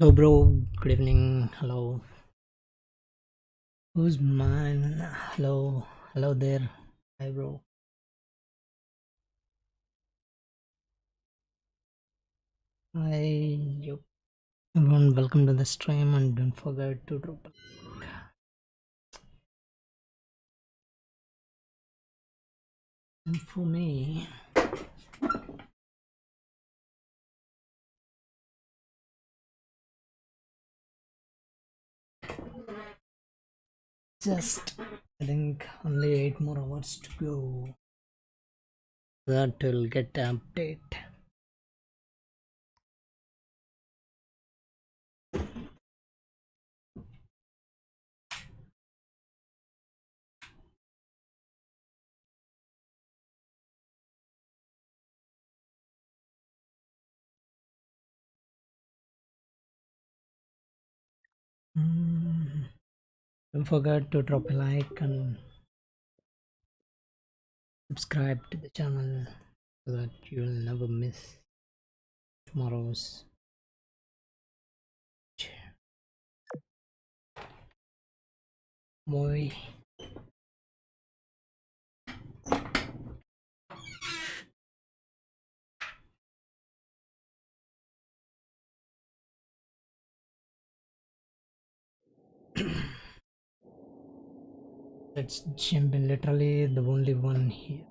Hello, bro. Good evening. Hello. Who's mine? Hello. Hello there. Hi, bro. Hi. Yep. Everyone, welcome to the stream and don't forget to drop a like. And for me, just I think only 8 more hours to go. That will get update. Don't forget to drop a like and subscribe to the channel so that you'll never miss tomorrow's. Muy let's jump in. Literally the only one here.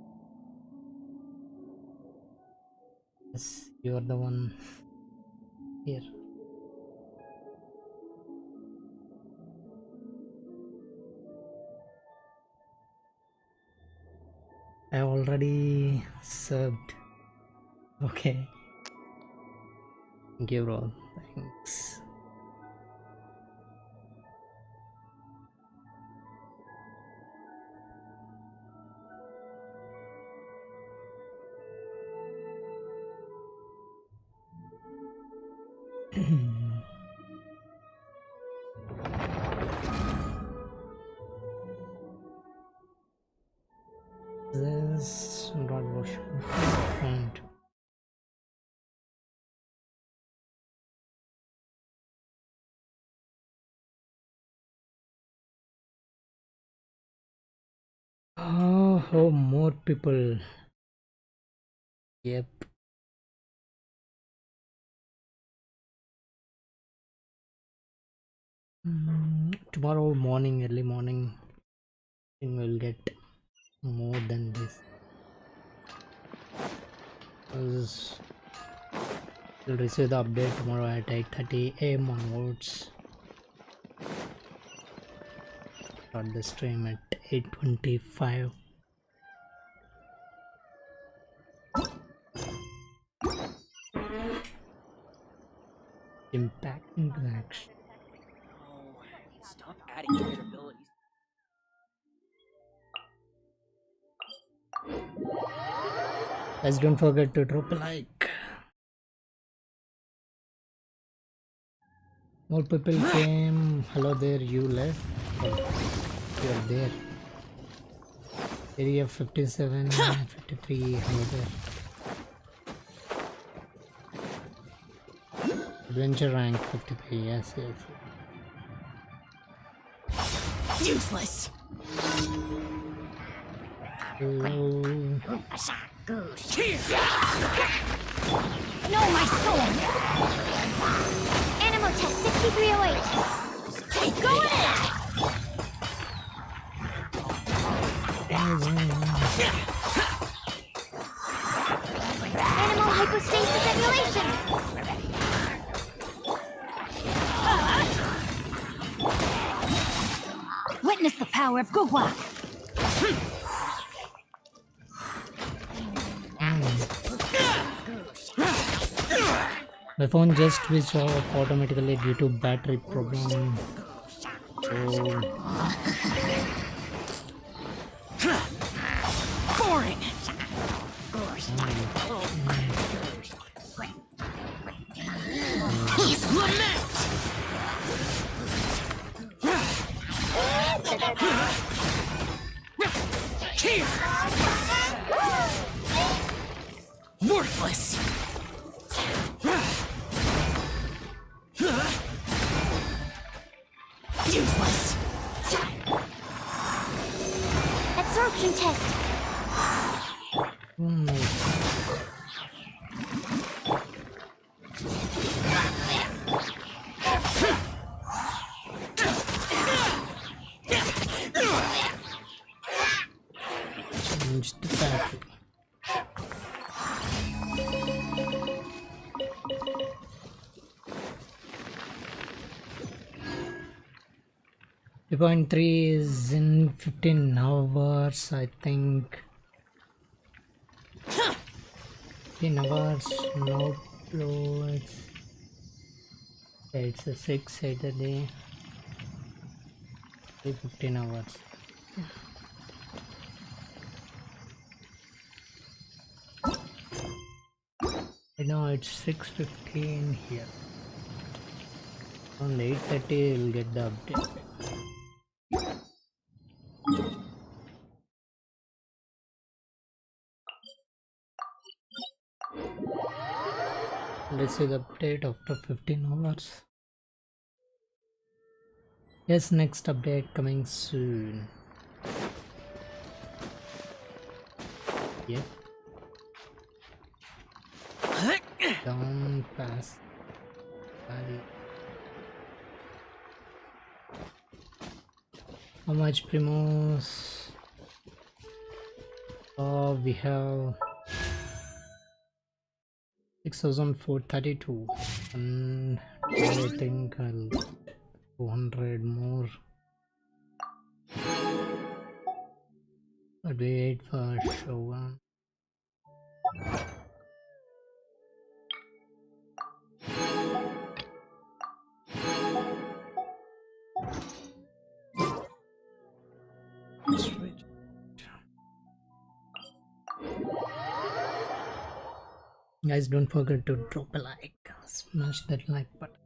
Yes, you are the one here. I already served. Okay. Thank you, bro. Thanks. This broad version font. Oh, more people. Yep. Tomorrow morning, early morning, I think we'll get more than this. Because we'll receive the update tomorrow at 8:30 a.m. onwards. Start the stream at 8:25. Impact into action. Oh, stop adding weird abilities. Guys, don't forget to drop a like. More people came. Hello there, you left. Oh, you're there. Area 57, 53. Hello there. Adventure rank 53. Yes, yes. Useless. Hello. No, my soul! Animal test 6308. Go in! Animal hypostasis emulation. Witness the power of Gugwa. My phone just switched off automatically due to battery problem. So Boring. He's lament. Here. Worthless. absorption test. Oh my. Change the battery. The 2.3 is in 15 hours, I think. 15 hours, no uploads. It's a 6 8 a day. 15 hours. I know it's 6:15 here. On 8:30 we'll get the update. Let's see the update after 15 hours. Yes, next update coming soon. Yep. Down past valley. How much primos? We have 6,432, and I think I'll 200 more. But wait for Shogun. Switch. Guys, don't forget to drop a like, smash that like button.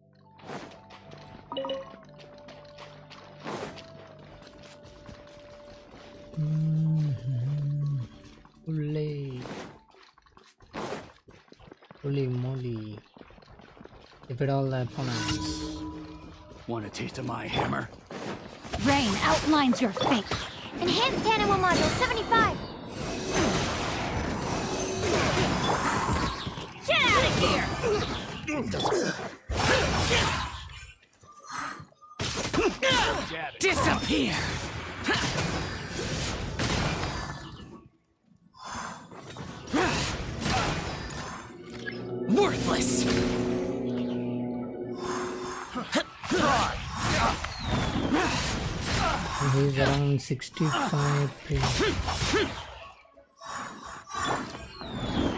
Holy moly. If it all opponents. Want a taste of my hammer? Rain outlines your fate. Enhanced animal module 75. Get out of here! Disappear! Worthless! He's around 65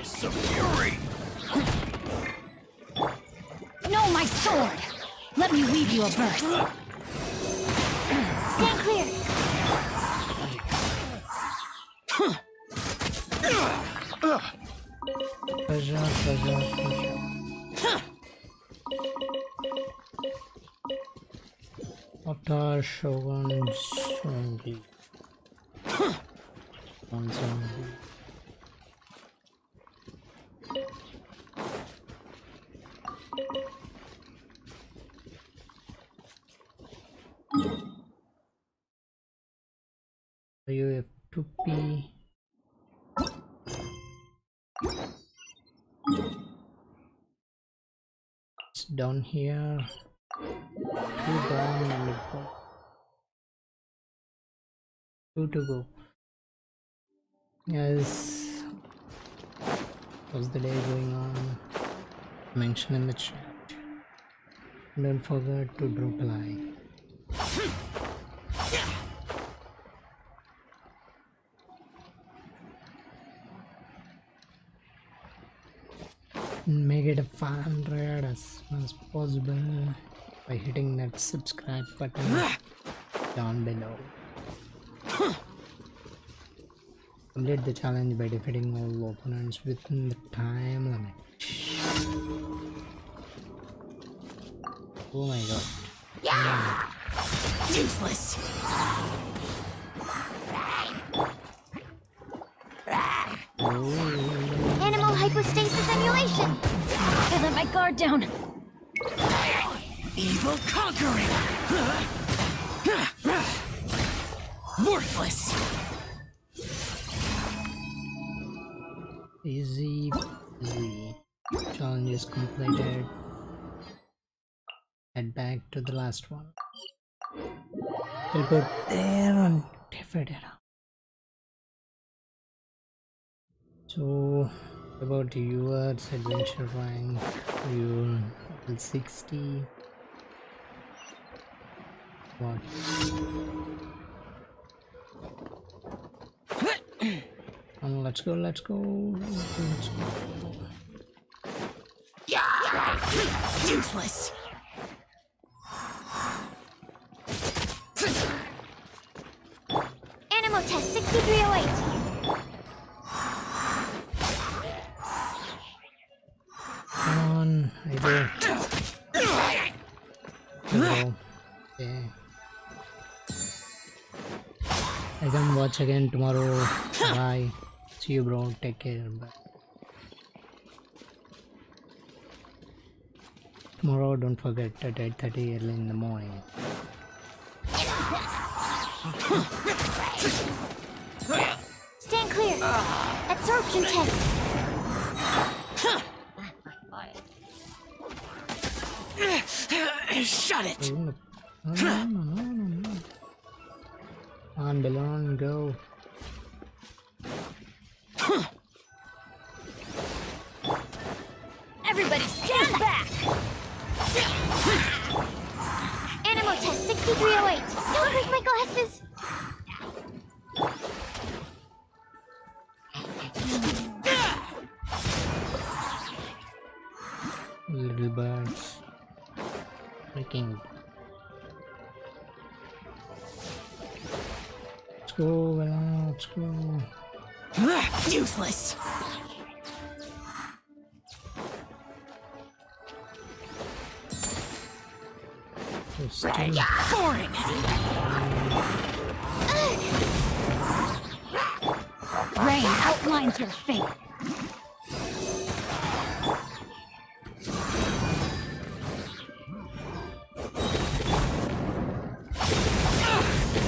Some fury! No, my sword! Let me weave you a verse. Stand clear! Pressure. After Shogun Zombie. One zombie. You have to pee. It's down here. Two down and two to go. Yes. How's the day going on? Mention in the chat. Don't forget to drop a like. Make it a 500 as soon as possible by hitting that subscribe button down below. Complete the challenge by defeating all opponents within the time limit. Oh my god. Yeah! Useless! Animal hypostasis emulation! I let my guard down. Evil conquering! Worthless! Easy peasy. Challenge is completed. Head back to the last one. We'll go there and defeat it. So about yours adventure rank, you level 60. What? And let's go. Useless. Animal test 6308. Come on, I do. Hello. Yeah. I can watch again tomorrow. Bye. See you, bro. Take care. Bye. Tomorrow, don't forget at 8:30 early in the morning. Stand clear. Absorption test. Shut it. Oh, no. On balloon, go. Everybody stand back. Animal test 6308. Don't break my glasses. Little birds. Freaking. Let's go, Bella, let's go. Useless. So still. Boring. Rain outlines your fate.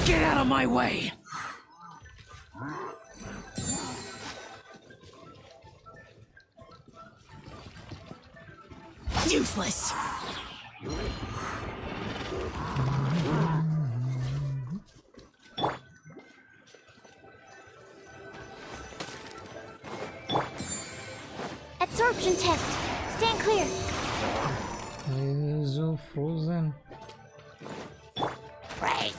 Get out of my way. Useless. Absorption test. Stand clear. It's so frozen. Right.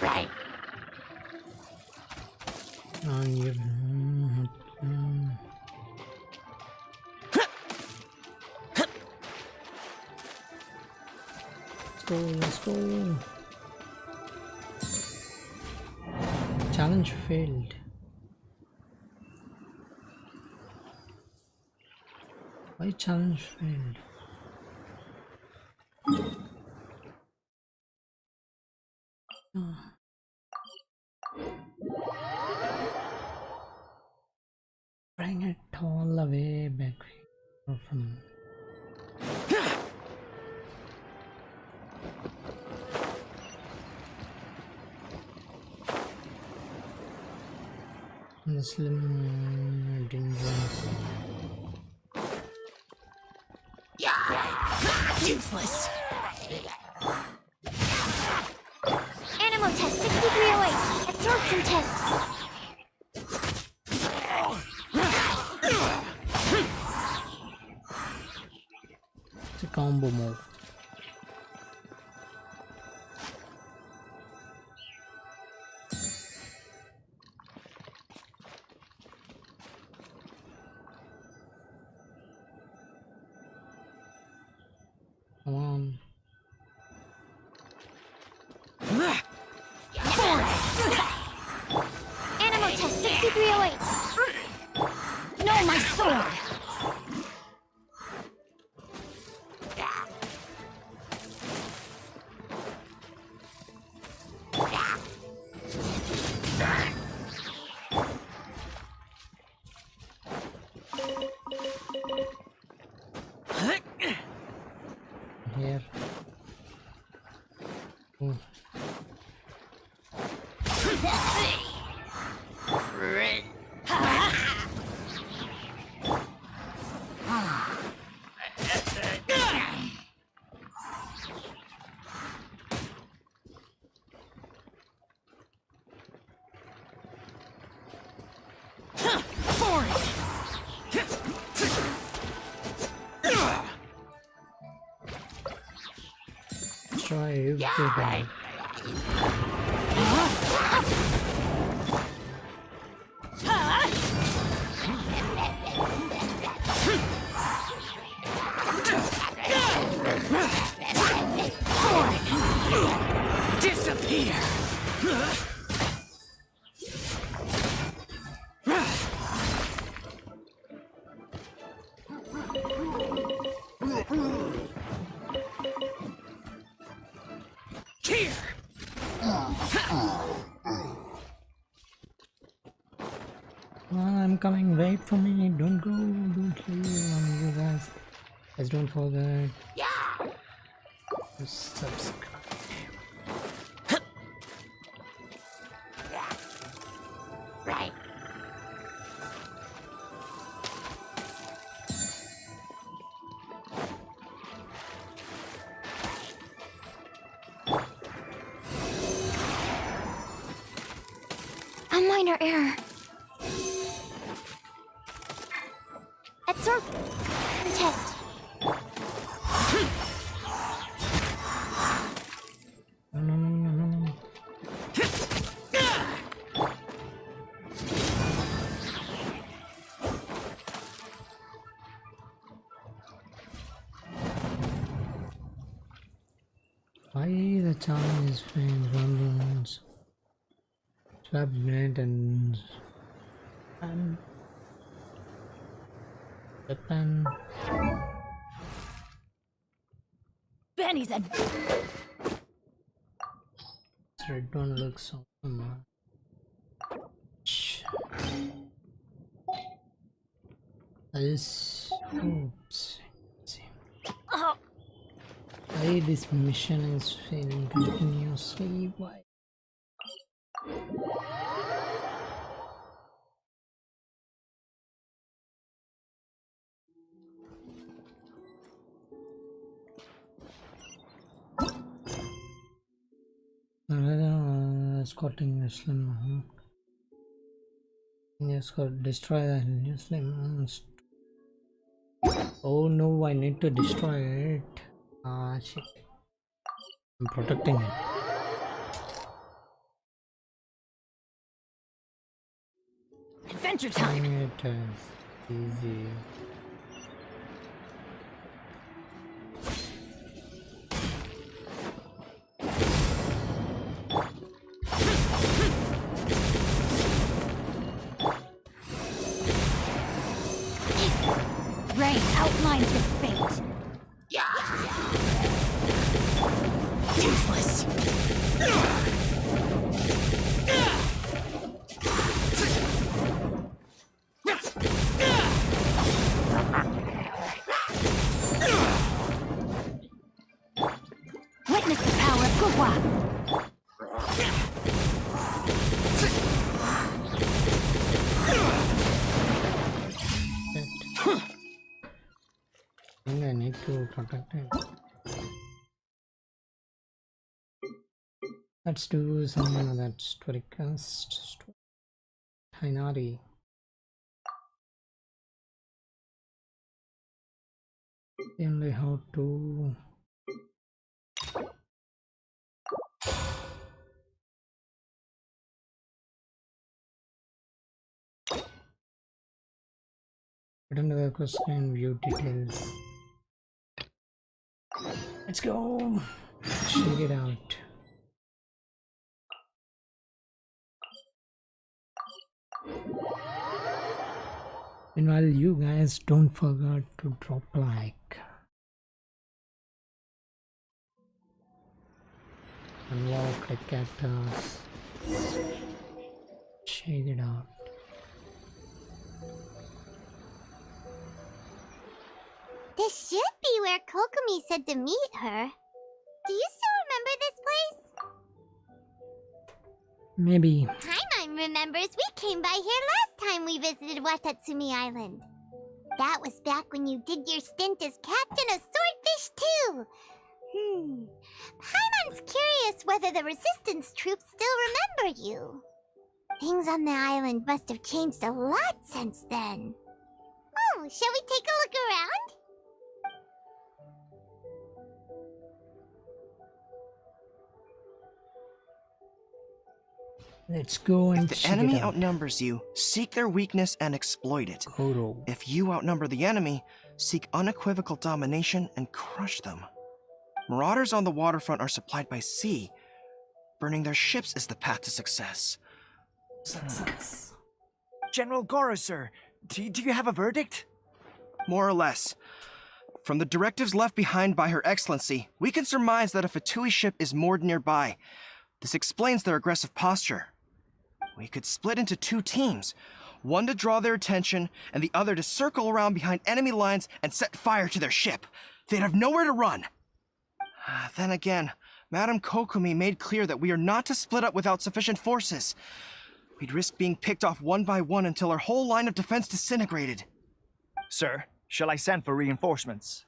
Right. On your let's go. Challenge failed. Why challenge failed? Bring it all the way back from the slim dangerous. Useless. Animal test 6308. Absorption test. It's a combo mode. Come on. Animal test 6308. No, my sword. here. Oh. Try everything. Disappear. Here. I'm coming, wait for me, don't go, don't leave, you guys. Guys, don't forget to subscribe. Right. A minor error. Absorb. Test. No. Why the challenge is framed rumbles, swap and Japan. Benny's a This red one looks awesome. Oops. oh, Why this mission is failing continuously? Why? Escorting Muslim. Escort, destroy the Muslim. Oh no, I need to destroy it. Ah, shit. I'm protecting it. adventure time. It is easy. Rain outlines your fate. Useless. Witness the power of Gugwa. I think I need to protect it. Let's do some of that story cast. Hinari. Only how to put into the screen view details. Let's go. Check it out. Meanwhile, you guys don't forget to drop like. Unlock the characters. Check it out. This should be where Kokumi said to meet her. Do you still remember this place? Maybe. Paimon remembers we came by here last time we visited Watatsumi Island. That was back when you did your stint as captain of Swordfish too. Paimon's curious whether the resistance troops still remember you. Things on the island must have changed a lot since then. Oh, shall we take a look around? Let's go and If the check enemy it out. outnumbers you, seek their weakness and exploit it. Koro. If you outnumber the enemy, seek unequivocal domination and crush them. Marauders on the waterfront are supplied by sea. Burning their ships is the path to success. General Goro, sir, do you have a verdict? More or less. From the directives left behind by Her Excellency, we can surmise that a Fatui ship is moored nearby. This explains their aggressive posture. We could split into 2 teams, one to draw their attention, and the other to circle around behind enemy lines and set fire to their ship. They'd have nowhere to run. Then again, Madame Kokumi made clear that we are not to split up without sufficient forces. We'd risk being picked off one by one until our whole line of defense disintegrated. Sir, shall I send for reinforcements?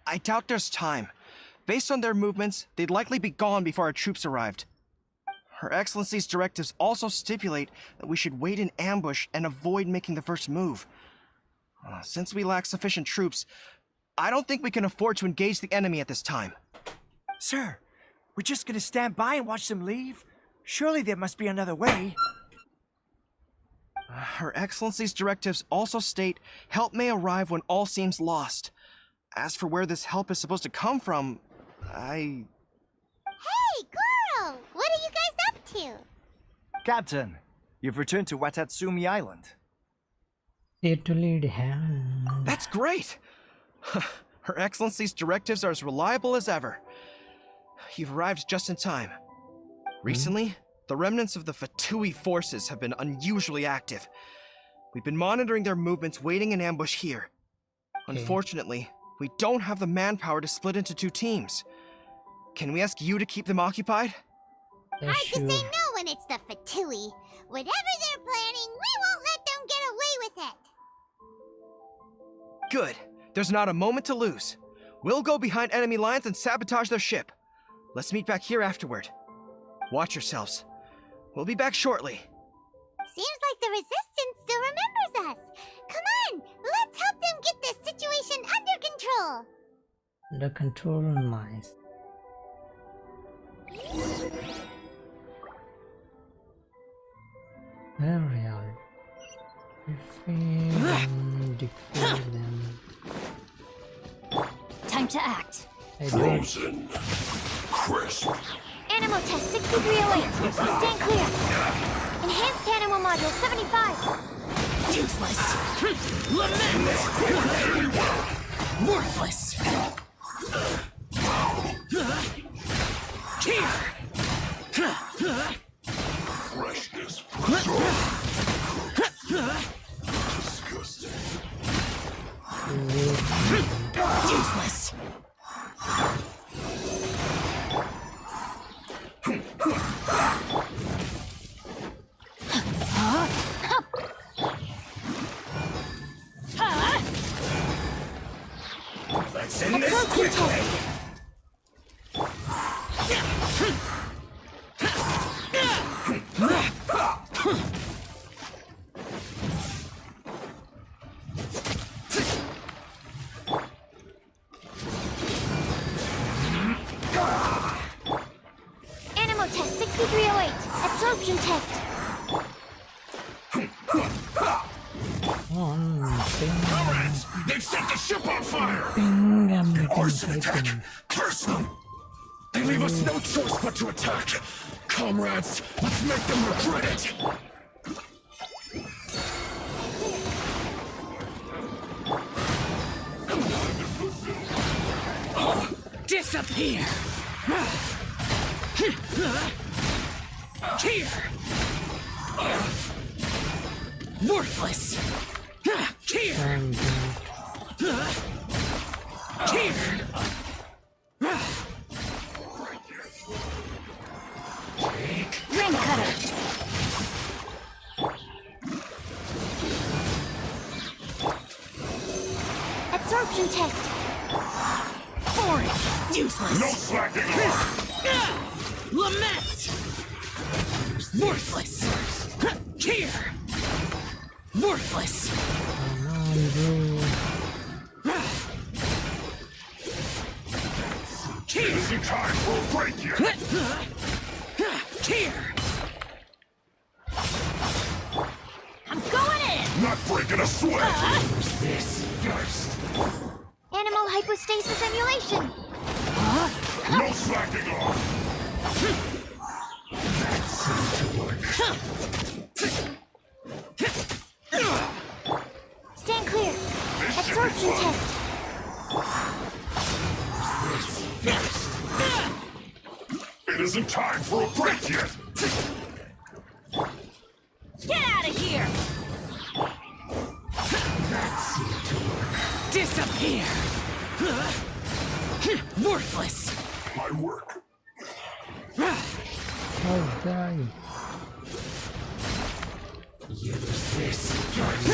I doubt there's time. Based on their movements, they'd likely be gone before our troops arrived. Her Excellency's directives also stipulate that we should wait in ambush and avoid making the first move. Since we lack sufficient troops, I don't think we can afford to engage the enemy at this time. Sir, we're just gonna stand by and watch them leave? Surely there must be another way. Her Excellency's directives also state help may arrive when all seems lost. As for where this help is supposed to come from, Hey, Goro! What are you guys up to? Captain, you've returned to Watatsumi Island. Here to lead hand. That's great! Her Excellency's directives are as reliable as ever. You've arrived just in time. Recently, the remnants of the Fatui forces have been unusually active. We've been monitoring their movements, waiting in ambush here. Unfortunately, we don't have the manpower to split into 2 teams. Can we ask you to keep them occupied? Yeah, Hard sure. to say no when it's the Fatui. Whatever they're planning, we won't let them get away with it. Good. There's not a moment to lose. We'll go behind enemy lines and sabotage their ship. Let's meet back here afterward. Watch yourselves. We'll be back shortly. Seems like the Resistance still remembers us. Come on, let's help them get this situation under control. The control room nice. Very odd. Defeat them. Time to act. Frozen. Crisp. Animal test 6308. Stand clear. Enhanced animal module 75. Useless. Lament. Worthless. Here. Freshness. Disgusting. Useless. Let's end this quickly. Animal test 6308. Absorption test. Alliance! They've set the ship on fire! An Arson attack! Curse them! They leave us no choice but to attack! Comrades, let's make them regret it! Disappear! Here! Worthless! Here! Ring cutter. Absorption test. Boring! Useless! No slacking off! Lament! Worthless! Here! Worthless! Come on, bro. It isn't time for a break yet! Here! I'm going in! Not breaking a sweat! This first! Animal hypostasis emulation. No slacking off! That seemed to work. Stand clear. This should be Absorption fun. test. It isn't time for a break yet! Get out of here! That seemed to work. Disappear! Worthless! My work. Oh, die. Use this first.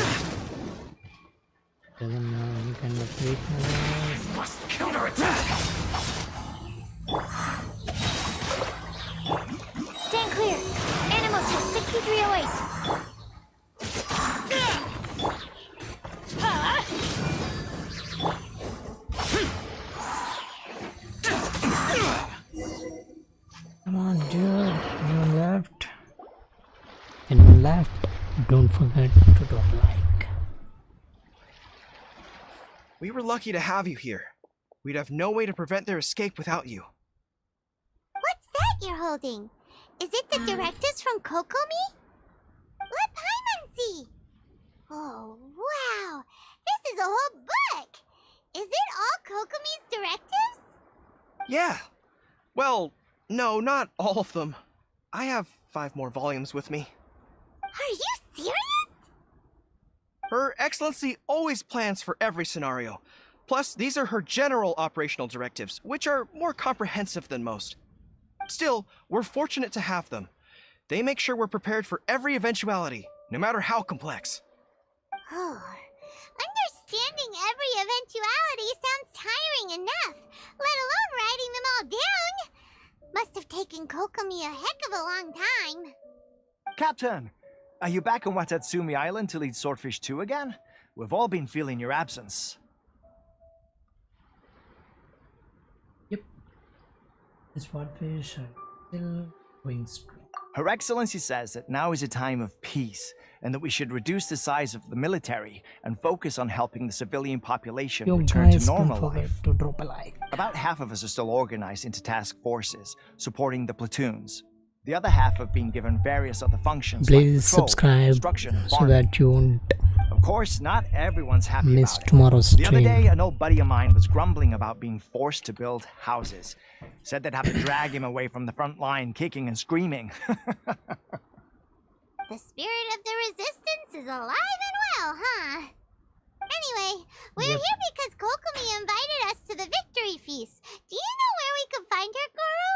Doesn't know any kind of weakness. Must counterattack! Stand clear. Animal test 6308. Come on, dude. Anyone left? Anyone left? Don't forget to drop a like. We were lucky to have you here. We'd have no way to prevent their escape without you. What's that you're holding? Is it the directives from Kokomi? Let Paimon see. Oh, wow. This is a whole book. Is it all Kokomi's directives? Yeah. Well, no, not all of them. I have 5 more volumes with me. Are you serious? Her Excellency always plans for every scenario. Plus, these are her general operational directives, which are more comprehensive than most. Still, we're fortunate to have them. They make sure we're prepared for every eventuality, no matter how complex. Oh, understanding every eventuality sounds tiring enough, let alone writing them all down. Must have taken Kokomi a heck of a long time. Captain, are you back on Watatsumi Island to lead Swordfish 2 again? We've all been feeling your absence. Yep. The swordfish are still going strong. Her Excellency says that now is a time of peace, and that we should reduce the size of the military and focus on helping the civilian population Yo return to guys, don't normal forget life. to drop a like. About half of us are still organized into task forces, supporting the platoons. The other half have been given various other functions Please like patrol, subscribe construction, and so farming. that you won't Of course, not everyone's happy miss about it. tomorrow's The other day, stream. an old buddy of mine was grumbling about being forced to build houses. Said they'd have to drag him away from the front line, kicking and screaming. The spirit of the resistance is alive and well, huh? Anyway, we're Yep. here because Kokomi invited us to the victory feast. Do you know where we can find her, Guru?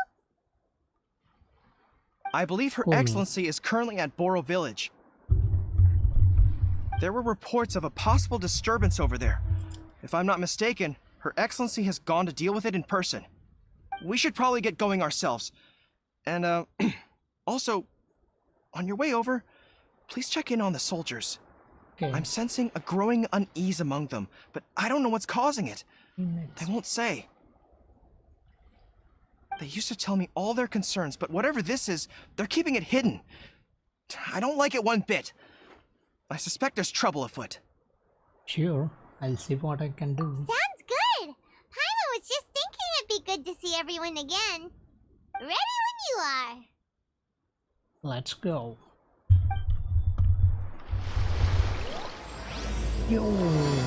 I believe Her Cool. Excellency is currently at Boro Village. There were reports of a possible disturbance over there. If I'm not mistaken, Her Excellency has gone to deal with it in person. We should probably get going ourselves. And, also, on your way over, please check in on the soldiers. Okay. I'm sensing a growing unease among them, but I don't know what's causing it. Next. They won't say. They used to tell me all their concerns, but whatever this is, they're keeping it hidden. I don't like it one bit. I suspect there's trouble afoot. Sure, I'll see what I can do. Sounds good. Paimon was just thinking it'd be good to see everyone again. Ready when you are. Let's go. Yo,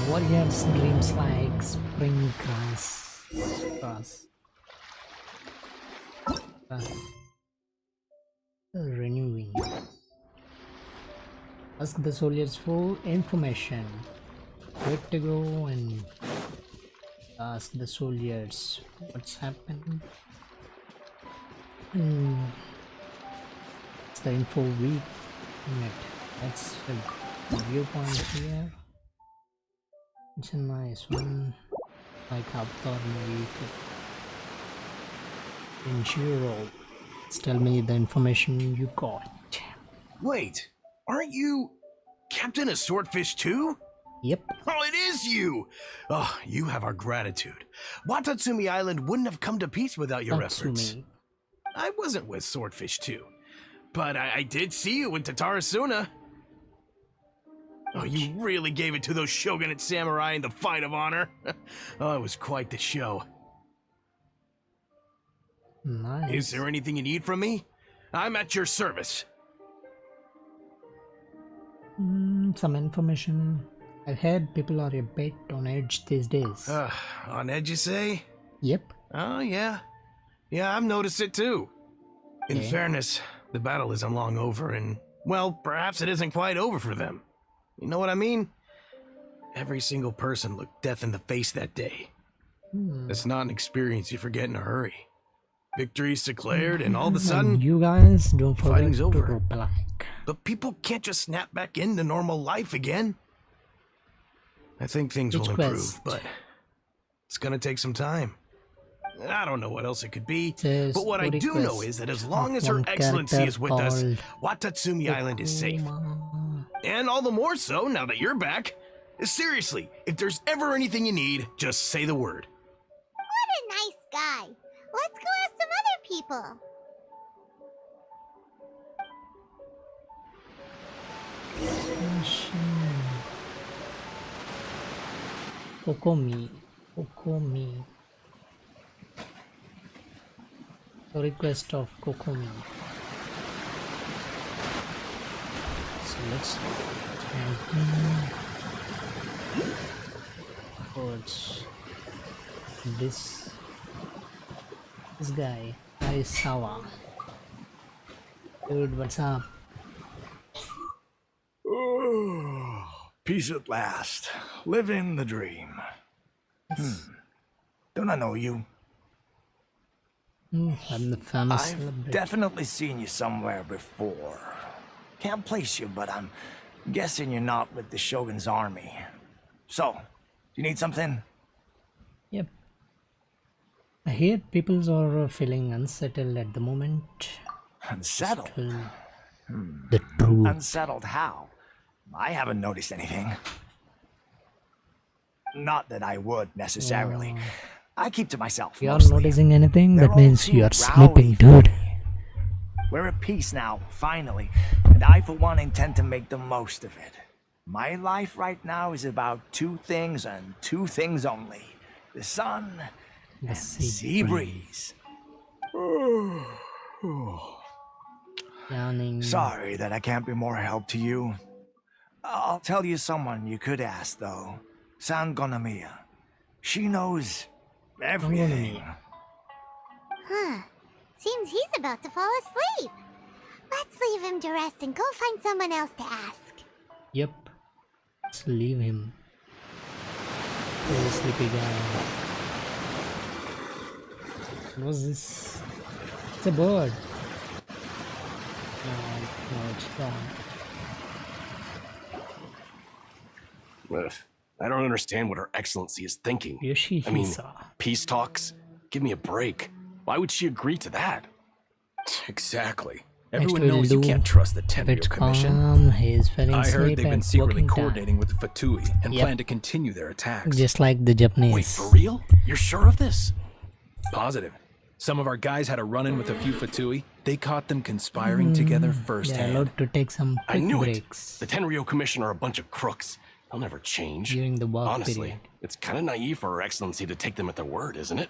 warriors dreams like spring grass. Renewing. Ask the soldiers for information. where to go and ask the soldiers what's happened. It's the info we met. That's the viewpoint here. It's a nice one, like Avatar movie. In Jiro, tell me the information you got. Wait, aren't you Captain of Swordfish too? Yep. Oh, it is you! Oh, you have our gratitude. Watatsumi Island wouldn't have come to peace without your efforts. Tatsumi. I wasn't with Swordfish too, but I did see you in Tatarasuna. Oh, you really gave it to those shogunate samurai in the fight of honor. Oh, it was quite the show. Nice. Is there anything you need from me? I'm at your service. Some information. I've heard people are a bit on edge these days. On edge, you say? Yep. Oh, yeah. Yeah, I've noticed it too. In Okay. fairness, the battle isn't long over, and, well, perhaps it isn't quite over for them. You know what I mean? Every single person looked death in the face that day. It's not an experience you forget in a hurry. Victory's declared, and all of a sudden, And you guys don't forget fighting's to over. drop a like. but people can't just snap back into normal life again. I think things Which will improve, quest? but it's gonna take some time. I don't know what else it could be, Says but what I story do know quest is that as of long as Her one Excellency character is with us, called Watatsumi Island is safe. Okuma. And all the more so now that you're back. Seriously, if there's ever anything you need, just say the word. What a nice guy. Let's go ask some other people. Kokomi. The request of Kokomi. So let's towards this guy, Aisawa. Dude, what's up? Peace at last. Living the dream. Don't I know you? I'm the famous I've celebrity. definitely seen you somewhere before. Can't place you, but I'm guessing you're not with the Shogun's army. So, do you need something? Yep. I hear people are feeling unsettled at the moment. Unsettled? The truth. Unsettled how? I haven't noticed anything. Not that I would necessarily. I keep to myself. You're mostly. noticing anything? They're That all means too you are rowdy sleeping, for dude. me. We're at peace now, finally, and I for one intend to make the most of it. My life right now is about two things and two things only. The sun The and the sea sea breeze. Yawning. Sorry that I can't be more help to you. I'll tell you someone you could ask, though. San Gonomiya. She knows everything. Huh. Seems he's about to fall asleep. Let's leave him to rest and go find someone else to ask. Yep. Let's leave him. Oh, sleepy guy. What was this? It's a bird. No, it's gone. I don't understand what Her Excellency is thinking. Yoshihisa. I mean, peace talks? Give me a break. Why would she agree to that? Exactly. Next Everyone we'll knows you do can't trust the if Tenryo it's Commission. calm, he's feeling I heard sleep they've been and secretly working time. coordinating with the Fatui and Yep. plan to continue their attacks. Just like the Japanese. Wait, for real? You're sure of this? Positive. Some of our guys had a run-in with a few Fatui. They caught them conspiring together They're firsthand. allowed to take some I quick knew breaks it. The Tenryo Commission are a bunch of crooks. They'll never change. during the work Honestly, period. it's kind of naive for Her Excellency to take them at their word, isn't it?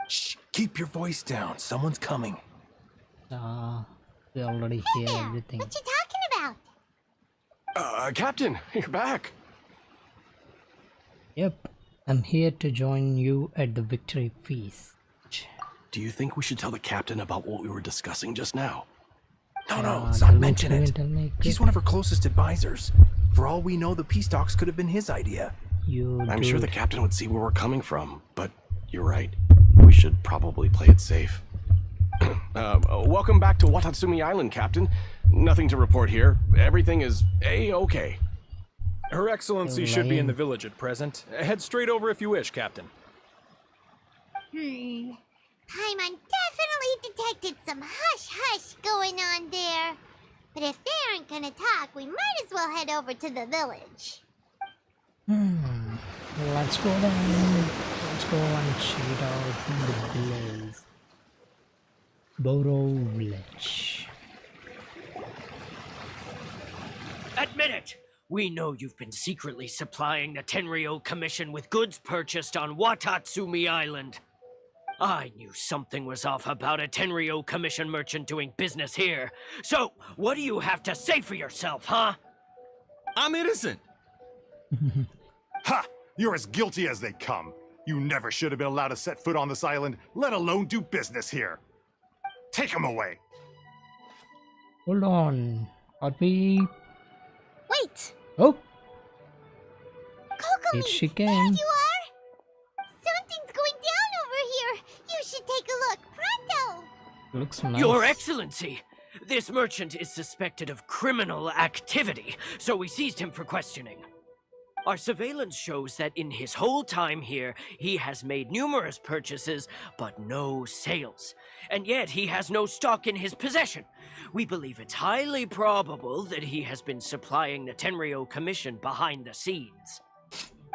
Shh, keep your voice down. Someone's coming. We already hear Yeah, everything. what you talking about? Captain, you're back. Yep, I'm here to join you at the victory feast. Do you think we should tell the captain about what we were discussing just now? No, let's tell not me, mention tell me, it. tell me, He's quick. one of our closest advisors. For all we know, the peace talks could have been his idea. I'm sure the captain would see where we're coming from, but you're right. We should probably play it safe. Welcome back to Watatsumi Island, Captain. Nothing to report here. Everything is A-okay. Her Excellency should be in the village at present. Head straight over if you wish, Captain. Paimon definitely detected some hush-hush going on there. But if they aren't gonna talk, we might as well head over to the village. Let's go then. Let's go and check out the village. Boro Village. Admit it! We know you've been secretly supplying the Tenryou Commission with goods purchased on Watatsumi Island. I knew something was off about a Tenryou Commission merchant doing business here. So, what do you have to say for yourself, huh? I'm innocent. Ha! You're as guilty as they come. You never should have been allowed to set foot on this island, let alone do business here. Take him away. Hold on. Are we... Wait! Oh! Kokomi, Here she there came. you are! Something's going down over here! You should take a look, pronto! Looks nice. Your Excellency! This merchant is suspected of criminal activity, so we seized him for questioning. Our surveillance shows that in his whole time here, he has made numerous purchases, but no sales. And yet he has no stock in his possession. We believe it's highly probable that he has been supplying the Tenryou Commission behind the scenes.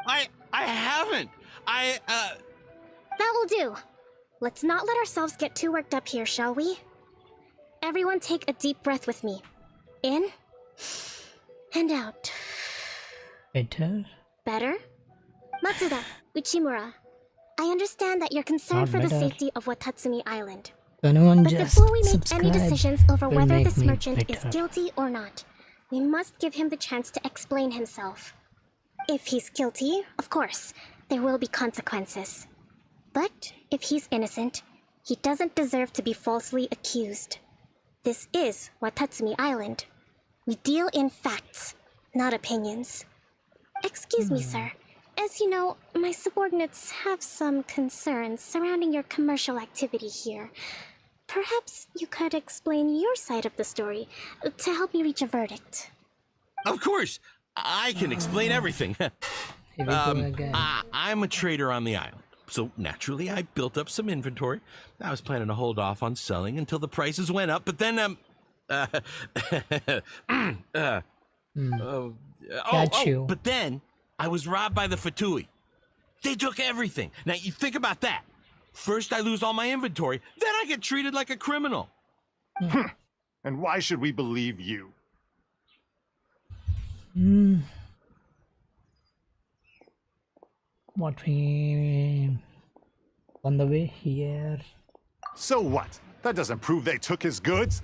I haven't. That will do. Let's not let ourselves get too worked up here, shall we? Everyone take a deep breath with me. In and out. Better? Better? Matsuda, Uchimura, I understand that you're concerned Not for the better. safety of Watatsumi Island. Anyone But just before we make subscribe any decisions over will whether make this me merchant is better. guilty or not, we must give him the chance to explain himself. If he's guilty, of course, there will be consequences. But if he's innocent, he doesn't deserve to be falsely accused. This is Watatsumi Island. We deal in facts, not opinions. Excuse me, sir. As you know, my subordinates have some concerns surrounding your commercial activity here. Perhaps you could explain your side of the story to help me reach a verdict. Of course, I can explain everything. Here we go again. I'm a trader on the island, so naturally I built up some inventory. I was planning to hold off on selling until the prices went up, but then Got you. But then I was robbed by the Fatui. They took everything. Now you think about that. First I lose all my inventory, then I get treated like a criminal. And why should we believe you? What we... On the way here... So what? That doesn't prove they took his goods.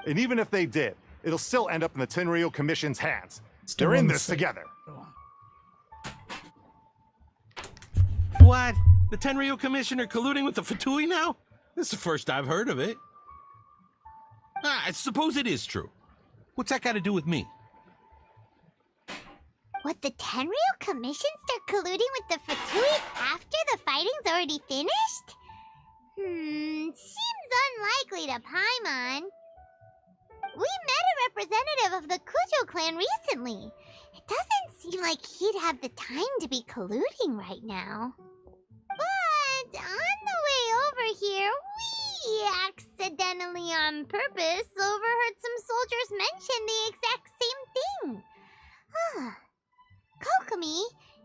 And even if they did, it'll still end up in the Tenryou Commission's hands. They're in this together. What? The Tenryou Commission are colluding with the Fatui now? This is the first I've heard of it. I suppose it is true. What's that got to do with me? What, the Tenryou Commission start colluding with the Fatui after the fighting's already finished? Seems unlikely to Paimon. We met a representative of the Kujo clan recently. It doesn't seem like he'd have the time to be colluding right now. But on the way over here, we accidentally on purpose overheard some soldiers mention the exact same thing. Kokomi,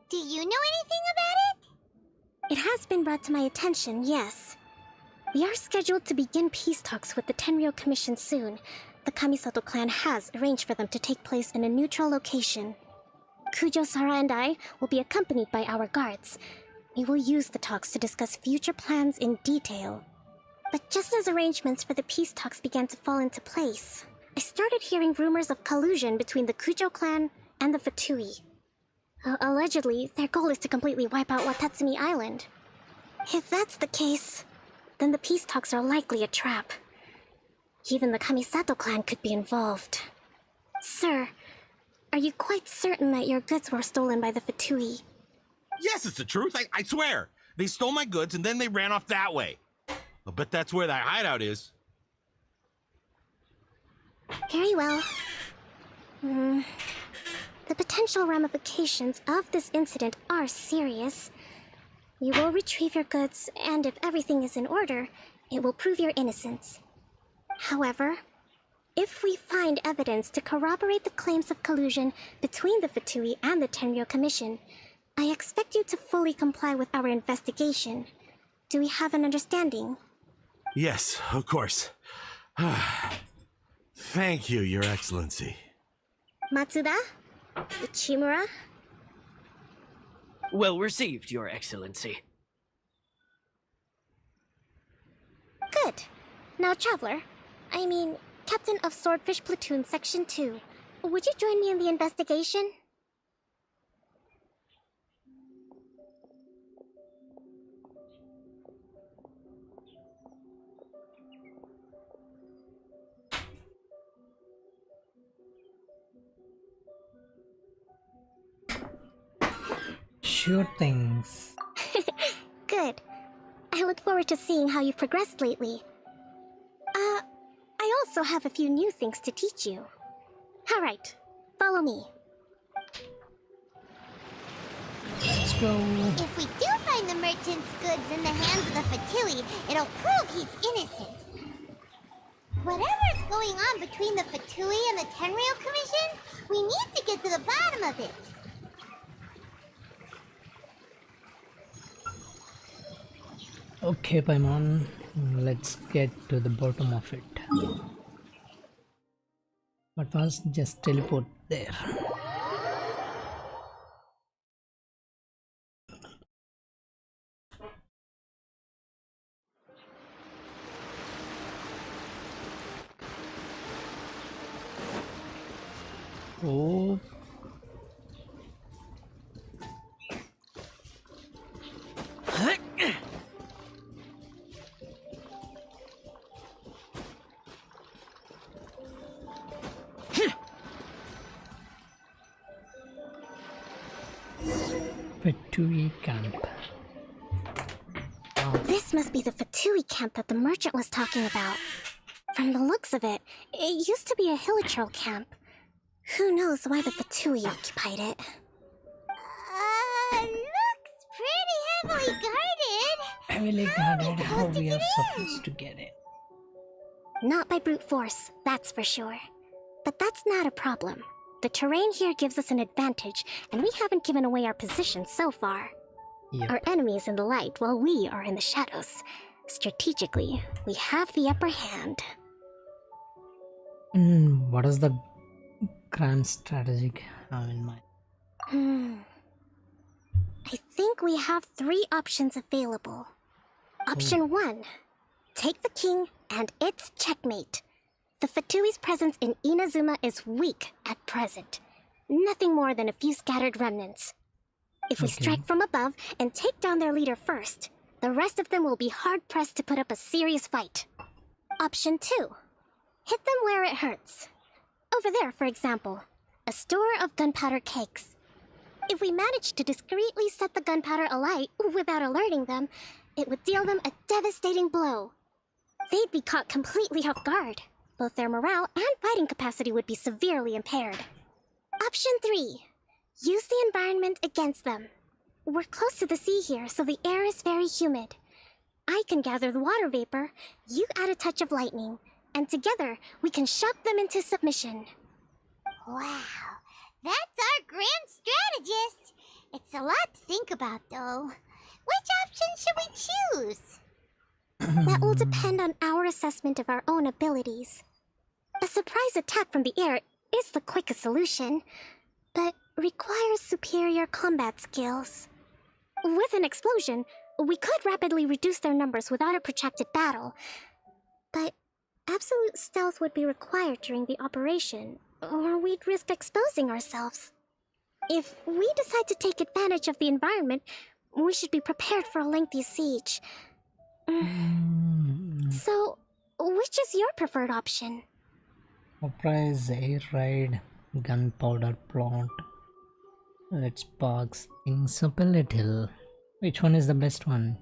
do you know anything about it? It has been brought to my attention, yes. We are scheduled to begin peace talks with the Tenryou Commission soon. The Kamisato clan has arranged for them to take place in a neutral location. Kujo-Sara and I will be accompanied by our guards. We will use the talks to discuss future plans in detail. But just as arrangements for the peace talks began to fall into place, I started hearing rumors of collusion between the Kujo clan and the Fatui. Allegedly, their goal is to completely wipe out Watatsumi Island. If that's the case, then the peace talks are likely a trap. Even the Kamisato clan could be involved. Sir, are you quite certain that your goods were stolen by the Fatui? Yes, it's the truth. I swear. They stole my goods and then they ran off that way. I'll bet that's where that hideout is. Very well. The potential ramifications of this incident are serious. You will retrieve your goods, and if everything is in order, it will prove your innocence. However, if we find evidence to corroborate the claims of collusion between the Fatui and the Tenryo Commission, I expect you to fully comply with our investigation. Do we have an understanding? Yes, of course. Thank you, Your Excellency. Matsuda? Ichimura? Well received, Your Excellency. Good. Now, Traveler, Captain of Swordfish Platoon Section 2, would you join me in the investigation? Sure things. Good. I look forward to seeing how you've progressed lately. I also have a few new things to teach you. Alright, follow me. Let's go. If we do find the merchant's goods in the hands of the Fatui, it'll prove he's innocent. Whatever's going on between the Fatui and the Tenryo Commission, we need to get to the bottom of it. Okay, Paimon, let's get to the bottom of it. But first, just teleport there. Oh. Fatui camp. This must be the Fatui camp that the merchant was talking about. From the looks of it, it used to be a Hilichurl camp. Who knows why the Fatui occupied it? Looks pretty heavily guarded. Heavily guarded, how we are supposed to get it? Not by brute force, that's for sure. But that's not a problem. The terrain here gives us an advantage, and we haven't given away our position so far. Yep. Our enemy is in the light, while we are in the shadows. Strategically, we have the upper hand. What is the grand strategic have in mind? I think we have 3 options available. Option 1. Take the king, and it's checkmate. The Fatui's presence in Inazuma is weak at present. Nothing more than a few scattered remnants. If we strike from above and take down their leader first, the rest of them will be hard-pressed to put up a serious fight. Option 2. Hit them where it hurts. Over there, for example, a store of gunpowder cakes. If we manage to discreetly set the gunpowder alight without alerting them, it would deal them a devastating blow. They'd be caught completely off guard. Both their morale and fighting capacity would be severely impaired. Option 3. Use the environment against them. We're close to the sea here, so the air is very humid. I can gather the water vapor, you add a touch of lightning, and together we can shock them into submission. Wow, that's our grand strategist. It's a lot to think about, though. Which option should we choose? That will depend on our assessment of our own abilities. A surprise attack from the air is the quickest solution, but requires superior combat skills. With an explosion, we could rapidly reduce their numbers without a protracted battle, but absolute stealth would be required during the operation, or we'd risk exposing ourselves. If we decide to take advantage of the environment, we should be prepared for a lengthy siege. So, which is your preferred option? Surprise air raid, gunpowder plant. Let's box things up a little. Which one is the best one?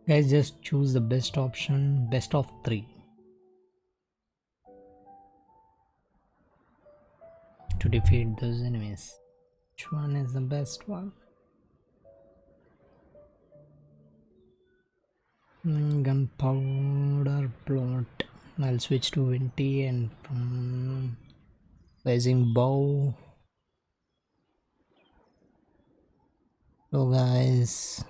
Guys, just choose the best option, best of 3. To defeat those enemies. Which one is the best one? Gunpowder plot. I'll switch to Vinty and from Rising Bow. So guys,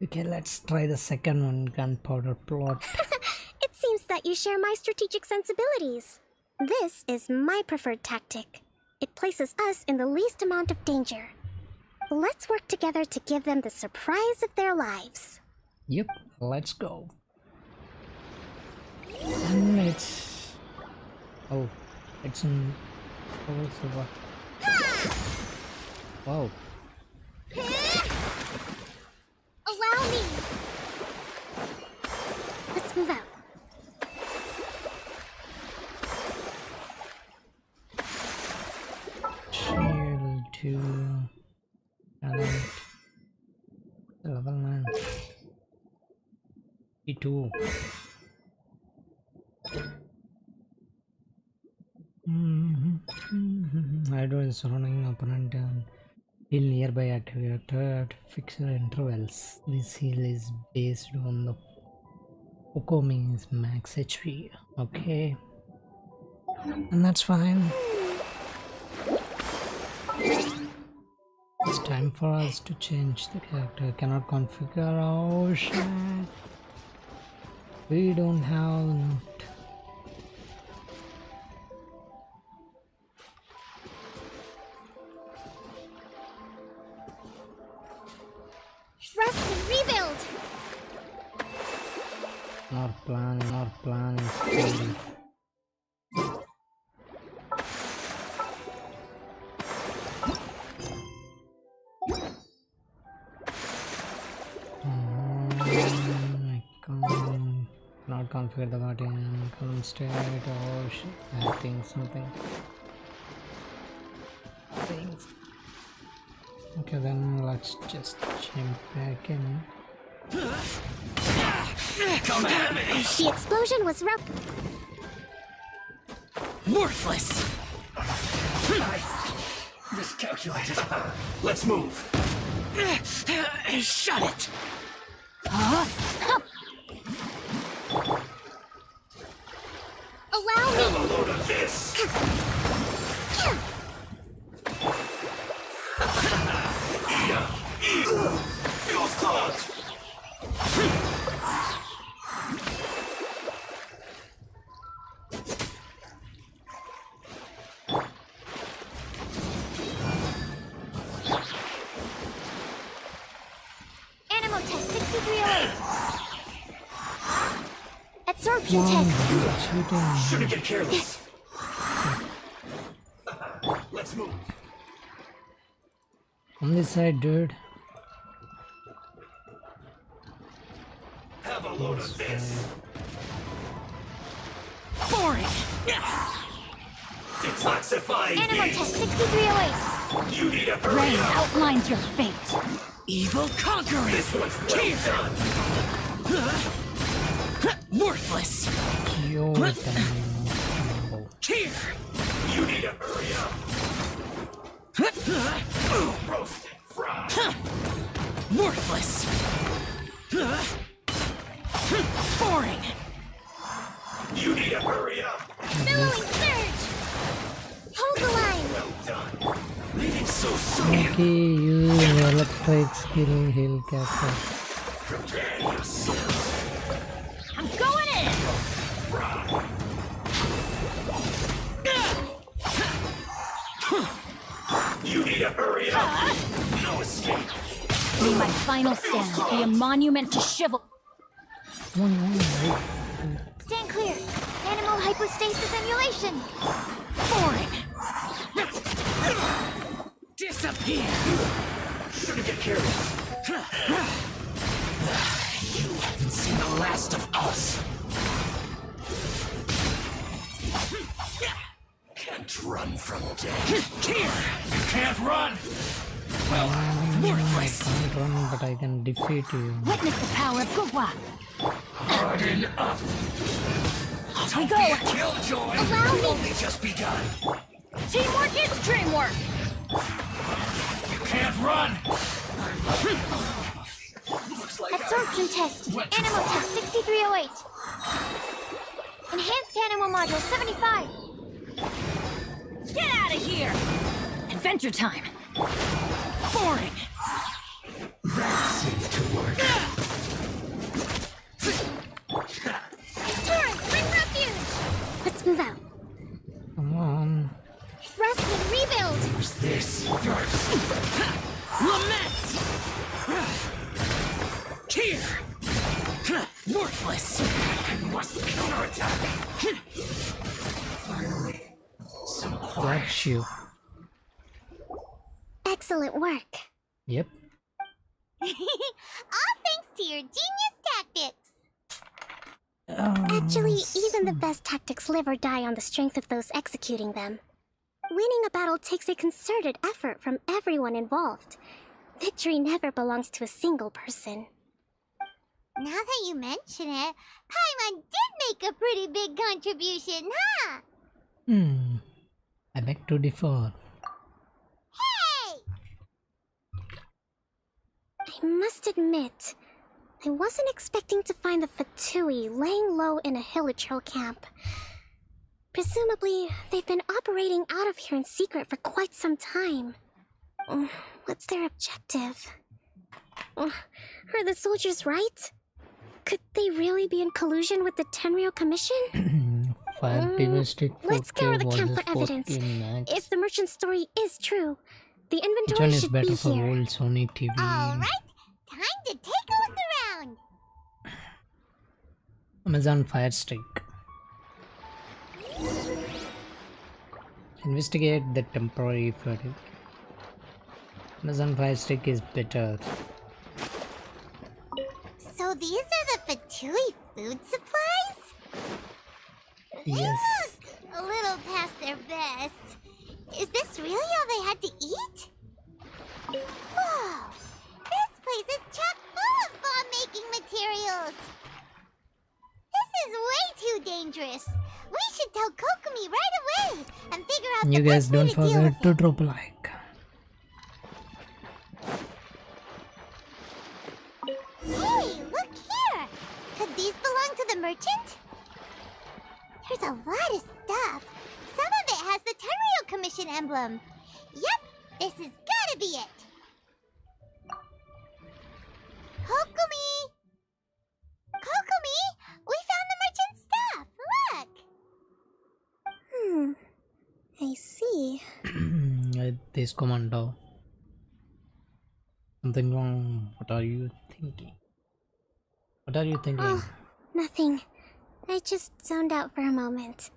okay, let's try the second one, Gunpowder plot. It seems that you share my strategic sensibilities. This is my preferred tactic. It places us in the least amount of danger. Let's work together to give them the surprise of their lives. Yep, let's go. And it's... Oh, it's in... Oh, so what? Wow. Allow me! Let's move out. Shield to... Talent. Level 9. E2. Hydro is surrounding opponent and heal nearby activated fixed intervals. This heal is based on the Okomi's max HP. Okay. And that's fine. It's time for us to change the character. Cannot configure. Oh shit. We don't have. Rest and rebuild! Not planning. Not configure the guardian. Current state. Oh shit. I think something. Things. Okay, then let's just jump back in. Come at me! The explosion was Worthless! Miscalculated. Let's move. Shut it! Allow me! Have a load of this. Fuel's clogged. Animal test 6308. Absorption test. Shouldn't get careless. Let's move. On this side, dude. Have a load of this. Boring! Detoxifying Animal beast. test 6308. You need a hurry Rain up. outlines your fate. Evil conquering! This one's well done. Worthless! Yo, Here! You need to hurry up. Roasted, fried. Worthless! Boring! You need to hurry up. Billowing surge. Hold the line. Well done. Leaving so soon. okay, use electric skill heal capture. Prepare yourself. I'm going in. You need to hurry up. No escape. May my final stand be a monument to chivalry. Stand clear. Animal hypostasis emulation. Boring! Disappear! Shouldn't get careless. You haven't seen the last of us. Can't run from death. You can't run! Well, I can't run, but I can defeat you. Witness the power of Gugwa. harden up. Off we go. Killjoy, we've only just begun. Teamwork is dreamwork. You can't run! Absorption test. Animal test 6308. Enhanced animal module 75. Get out of here. Adventure time. Boring. That seems to work. Torrent, bring refuge. Let's move out. Come on. Rest and rebuild. Who's this first? Lament! Here! Worthless! I must counterattack. Finally, some quiet. Got you. Excellent work. Yep. All thanks to your genius tactics. Actually, even the best tactics live or die on the strength of those executing them. Winning a battle takes a concerted effort from everyone involved. Victory never belongs to a single person. Now that you mention it, Paimon did make a pretty big contribution, huh? I beg to differ. Hey! I must admit, I wasn't expecting to find the Fatui laying low in a Hilichurl camp. Presumably, they've been operating out of here in secret for quite some time. What's their objective? Are the soldiers right? Could they really be in collusion with the Tenryou Commission? Let's scour the camp for evidence. If the merchant story is true, the Which inventory one is should better be for here. old Sony TV? Alright, time to take a look around. Amazon Fire Stick. Investigate the temporary footage. Amazon Fire Stick is better. So these are the Fatui food supplies? Yes. Look, a little past their best. Is this really all they had to eat? Whoa! This place is chock full of bomb-making materials! This is way too dangerous! We should tell Kokomi right away and figure out You the guys best way don't to deal forget with to it. drop a like. Hey, look here! Could these belong to the merchant? There's a lot of stuff. Some of it has the Tenryou Commission emblem. Yep, this has gotta be it. Kokomi! Kokomi! We found the merchant's stuff! Look! I see. This commando. Something wrong. What are you thinking? What are you thinking? Oh, nothing. I just zoned out for a moment.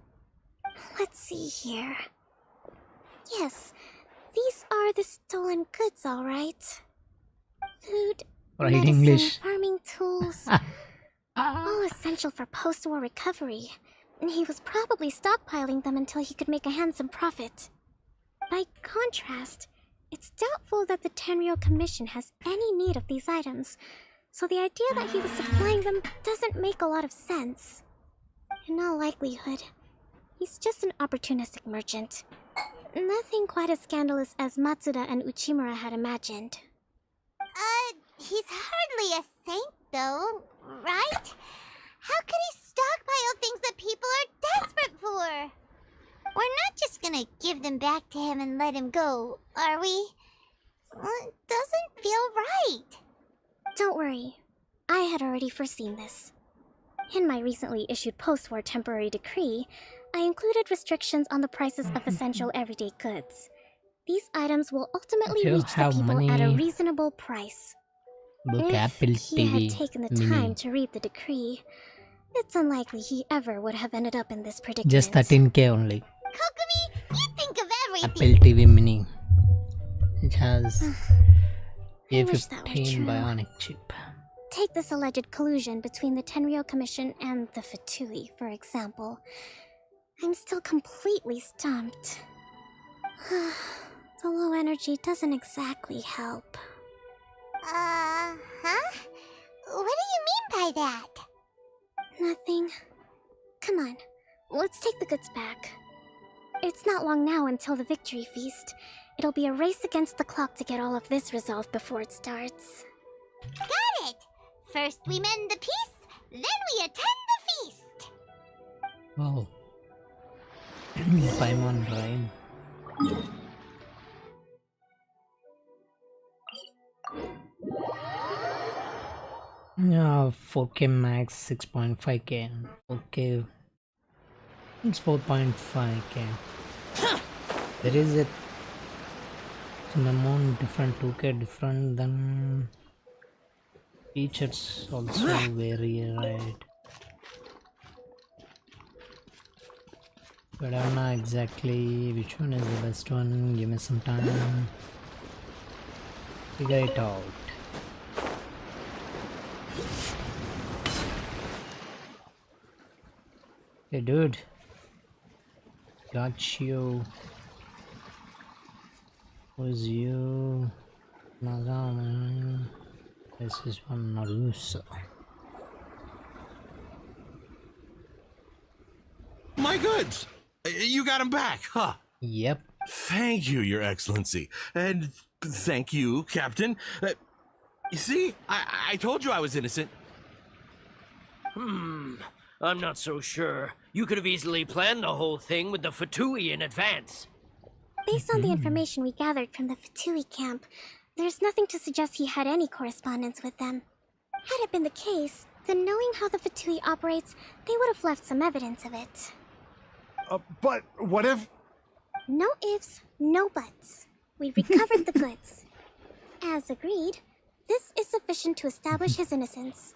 Let's see here. Yes, these are the stolen goods, all right. Food, Right, medicine, English. farming tools, all essential for post-war recovery. And he was probably stockpiling them until he could make a handsome profit. By contrast, it's doubtful that the Tenryou Commission has any need of these items, so the idea that he was supplying them doesn't make a lot of sense. In all likelihood, he's just an opportunistic merchant. Nothing quite as scandalous as Matsuda and Uchimura had imagined. He's hardly a saint, though, right? How could he stockpile things that people are desperate for? We're not just gonna give them back to him and let him go, are we? It doesn't feel right. Don't worry, I had already foreseen this. In my recently issued post-war temporary decree, I included restrictions on the prices of essential everyday goods. These items will ultimately If you reach the have people at a money, reasonable price. book If Apple he TV had taken the Mini. time to read the decree, it's unlikely he ever would have ended up in this predicament. Just 13k only. Kokomi, you think of everything. Apple TV Mini. It has I wish that were A15 true. Bionic chip. Take this alleged collusion between the Tenryou Commission and the Fatui, for example. I'm still completely stumped. The low energy doesn't exactly help. Huh? What do you mean by that? Nothing. Come on, let's take the goods back. It's not long now until the victory feast. It'll be a race against the clock to get all of this resolved before it starts. Got it! First we mend the peace, then we attend the feast! Wow. Paimon Rhyme. Yeah, 4K max 6.5K. 4K. It's 4.5K. There is a cinnamon different, 2K different than features also vary, right? But I don't know exactly which one is the best one. Give me some time. Figure it out. Hey dude. Got you. Who's you? Naga, man. This is one Narusa. My goods! You got him back, huh? Yep. Thank you, Your Excellency. And thank you, Captain. You see, I told you I was innocent. I'm not so sure. You could have easily planned the whole thing with the Fatui in advance. Based on the information we gathered from the Fatui camp, there's nothing to suggest he had any correspondence with them. Had it been the case, then knowing how the Fatui operates, they would have left some evidence of it. But what if... No ifs, no buts. We recovered the goods. As agreed, this is sufficient to establish his innocence.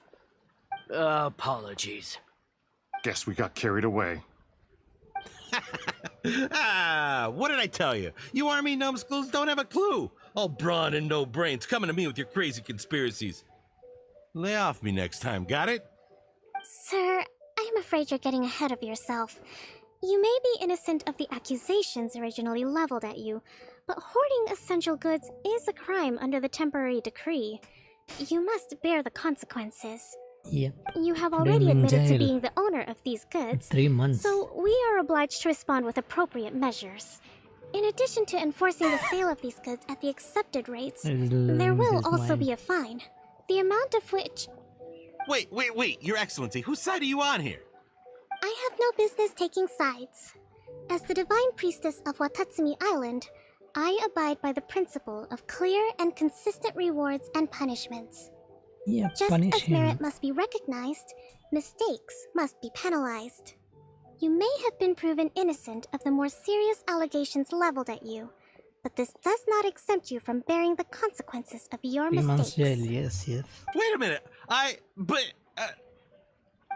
Apologies. Guess we got carried away. What did I tell you? You army numbskulls don't have a clue. All brawn and no brains coming to me with your crazy conspiracies. Lay off me next time, got it? Sir, I am afraid you're getting ahead of yourself. You may be innocent of the accusations originally leveled at you, but hoarding essential goods is a crime under the temporary decree. You must bear the consequences. Yep. You have Put already him in admitted to jail. being the owner of these goods, 3 months. so we are obliged to respond with appropriate measures. In addition to enforcing the sale of these goods at the accepted rates, there will also be a fine, the amount of which... Wait, Your Excellency, whose side are you on here? I have no business taking sides. As the Divine Priestess of Watatsumi Island, I abide by the principle of clear and consistent rewards and punishments. Yeah, Just punish as him. merit must be recognized, mistakes must be penalized. You may have been proven innocent of the more serious allegations leveled at you, but this does not exempt you from bearing the consequences of your 3 months mistakes. jail, yes. Wait a minute,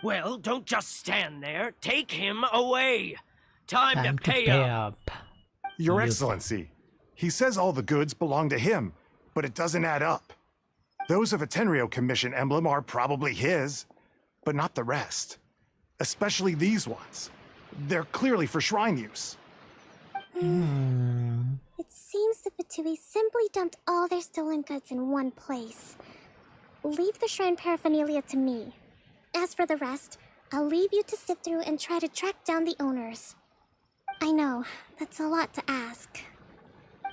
Well, don't just stand there. Take him away. Time to Time pay up. Your Yes. Excellency, he says all the goods belong to him, but it doesn't add up. Those of a Tenryou Commission emblem are probably his, but not the rest. Especially these ones. They're clearly for shrine use. It seems the Fatui simply dumped all their stolen goods in one place. Leave the shrine paraphernalia to me. As for the rest, I'll leave you to sift through and try to track down the owners. I know, that's a lot to ask.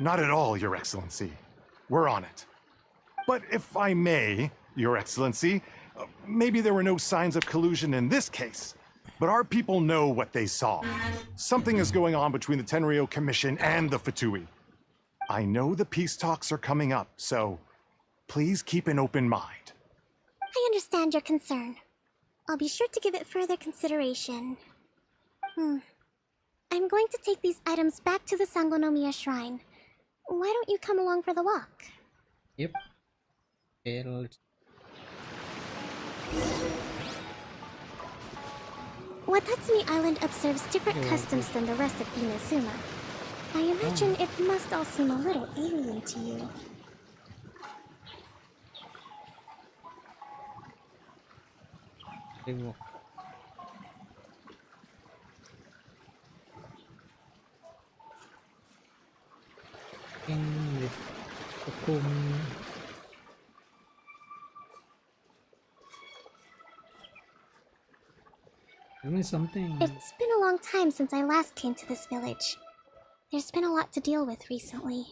Not at all, Your Excellency. We're on it. But if I may, Your Excellency, maybe there were no signs of collusion in this case, but our people know what they saw. Something is going on between the Tenryou Commission and the Fatui. I know the peace talks are coming up, so please keep an open mind. I understand your concern. I'll be sure to give it further consideration. I'm going to take these items back to the Sangonomiya Shrine. Why don't you come along for the walk? Yep. Okay, let's... Watatsumi Island observes different customs than the rest of Inazuma. I imagine it must all seem a little alien to you. Remote. In with Okumi. Give me something. It's been a long time since I last came to this village. There's been a lot to deal with recently.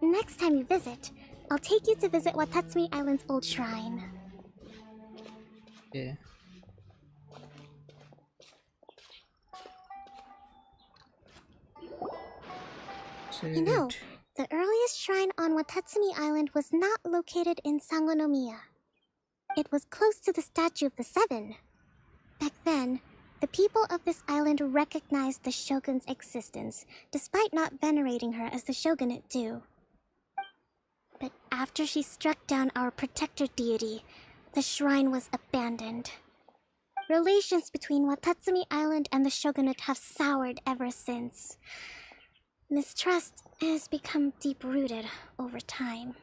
Next time you visit, I'll take you to visit Watatsumi Island's old shrine. Yeah. You know, the earliest shrine on Watatsumi Island was not located in Sangonomiya. It was close to the Statue of the Seven. Back then, the people of this island recognized the shogun's existence, despite not venerating her as the shogunate do. But after she struck down our protector deity, the shrine was abandoned. Relations between Watatsumi Island and the shogunate have soured ever since. Mistrust has become deep-rooted over time.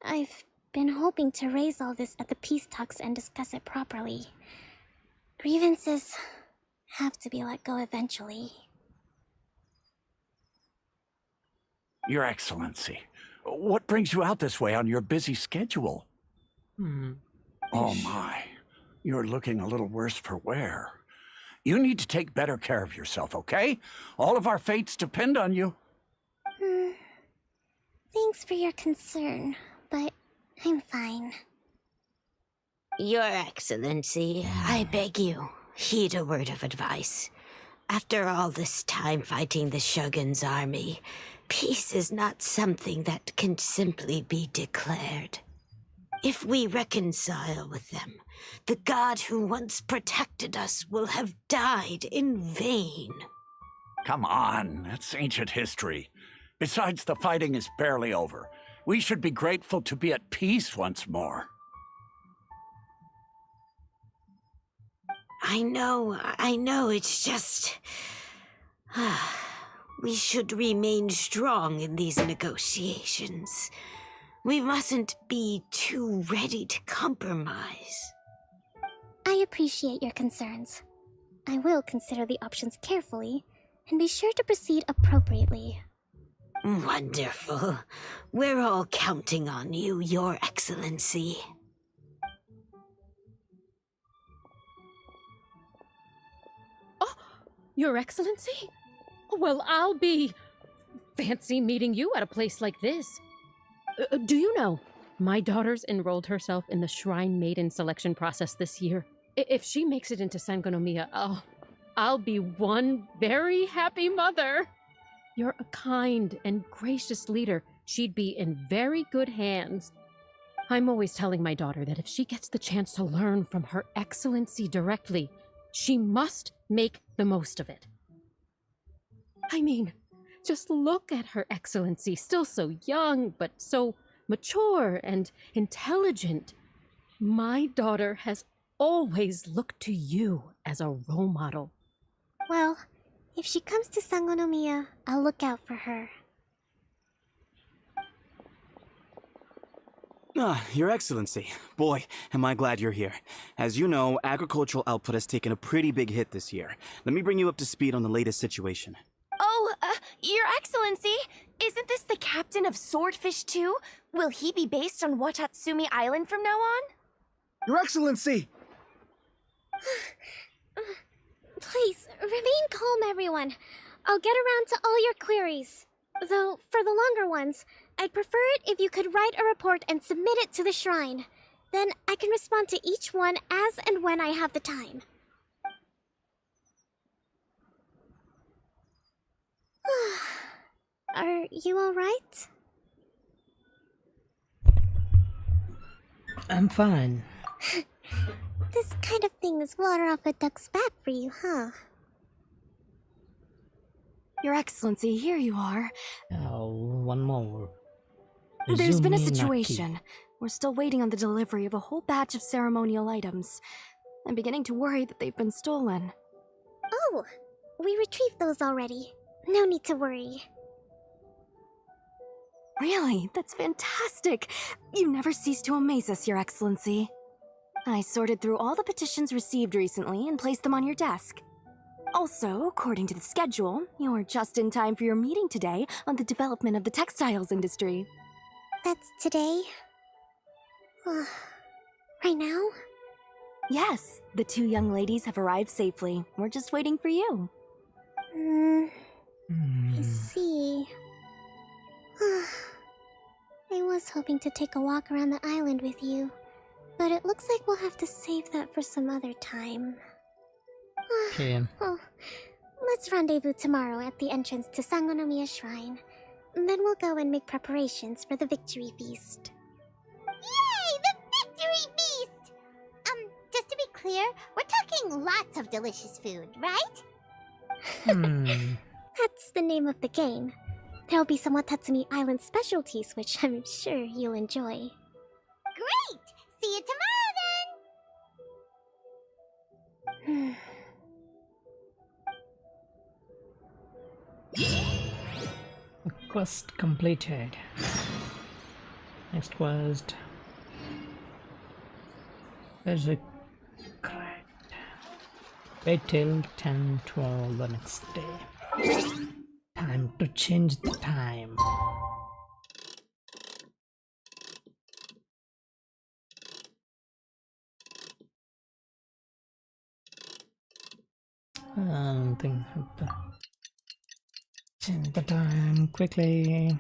I've been hoping to raise all this at the peace talks and discuss it properly. Grievances have to be let go eventually. Your Excellency, what brings you out this way on your busy schedule? Oh my, you're looking a little worse for wear. You need to take better care of yourself, okay? All of our fates depend on you. Thanks for your concern, but I'm fine. Your Excellency, I beg you, heed a word of advice. After all this time fighting the Shogun's army, peace is not something that can simply be declared. If we reconcile with them, the god who once protected us will have died in vain. Come on, that's ancient history. Besides, the fighting is barely over. We should be grateful to be at peace once more. I know, it's just... we should remain strong in these negotiations. We mustn't be too ready to compromise. I appreciate your concerns. I will consider the options carefully, and be sure to proceed appropriately. Wonderful. We're all counting on you, Your Excellency. Oh, Your Excellency? Well, I'll be... fancy meeting you at a place like this. Do you know, my daughter's enrolled herself in the Shrine Maiden selection process this year. If she makes it into Sangonomiya, I'll be one very happy mother. You're a kind and gracious leader. She'd be in very good hands. I'm always telling my daughter that if she gets the chance to learn from Her Excellency directly, she must make the most of it. I mean, just look at Her Excellency, still so young, but so mature and intelligent. My daughter has always looked to you as a role model. Well, if she comes to Sangonomiya, I'll look out for her. Your Excellency. Boy, am I glad you're here. As you know, agricultural output has taken a pretty big hit this year. Let me bring you up to speed on the latest situation. Oh, Your Excellency, isn't this the captain of Swordfish too? Will he be based on Watatsumi Island from now on? Your Excellency! Please, remain calm, everyone. I'll get around to all your queries. Though, for the longer ones, I'd prefer it if you could write a report and submit it to the shrine. Then I can respond to each one as and when I have the time. Are you alright? I'm fine. This kind of thing is water off a duck's back for you, huh? Your Excellency, here you are. One more. There's been a Izumi Naki. situation. We're still waiting on the delivery of a whole batch of ceremonial items. I'm beginning to worry that they've been stolen. Oh, we retrieved those already. No need to worry. Really? That's fantastic. You never cease to amaze us, Your Excellency. I sorted through all the petitions received recently and placed them on your desk. Also, according to the schedule, you're just in time for your meeting today on the development of the textiles industry. That's today? Right now? Yes, the two young ladies have arrived safely. We're just waiting for you. I see. I was hoping to take a walk around the island with you, but it looks like we'll have to save that for some other time. Okay. Oh, let's rendezvous tomorrow at the entrance to Sangonomiya Shrine. Then we'll go and make preparations for the victory feast. Yay! The victory feast! Just to be clear, we're talking lots of delicious food, right? That's the name of the game. There'll be some Watatsumi Island specialties, which I'm sure you'll enjoy. Great! See you tomorrow, then! Quest completed. Next quest. There's a correct. Wait till 10:12 the next day. Time to change the time. Think have to change the time quickly.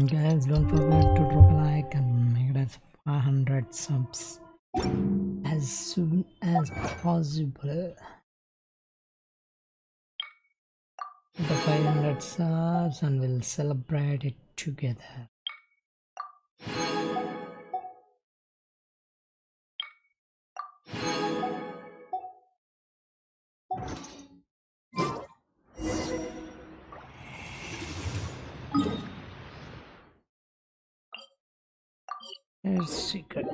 Guys, don't forget to drop a like and make it 500 subs as soon as possible. The 500 subs and we'll celebrate it together. Here's secret.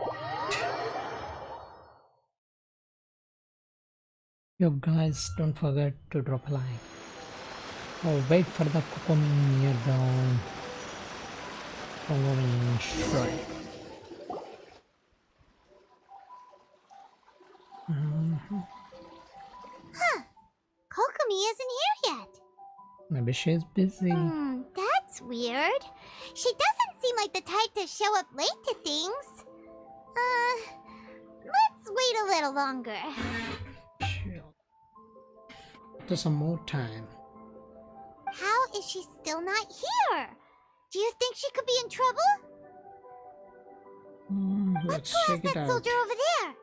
Yo guys, don't forget to drop a like. Oh, wait for the Kokomi near the following shrine. Huh. Kokomi isn't here yet. Maybe she's busy. That's weird. She doesn't seem like the type to show up late to things. Let's wait a little longer. Sure. Just some more time. How is she still not here? Do you think she could be in trouble? Let's go check ask it that out. soldier over there.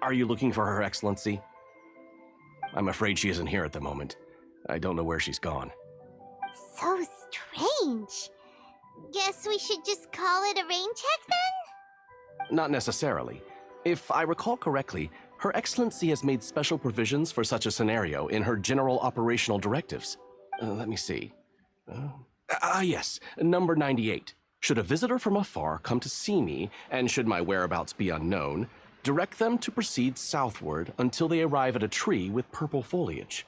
Are you looking for Her Excellency? I'm afraid she isn't here at the moment. I don't know where she's gone. So strange. Guess we should just call it a rain check then? Not necessarily. If I recall correctly, Her Excellency has made special provisions for such a scenario in her general operational directives. Let me see. Yes, number 98. Should a visitor from afar come to see me, and should my whereabouts be unknown, direct them to proceed southward until they arrive at a tree with purple foliage.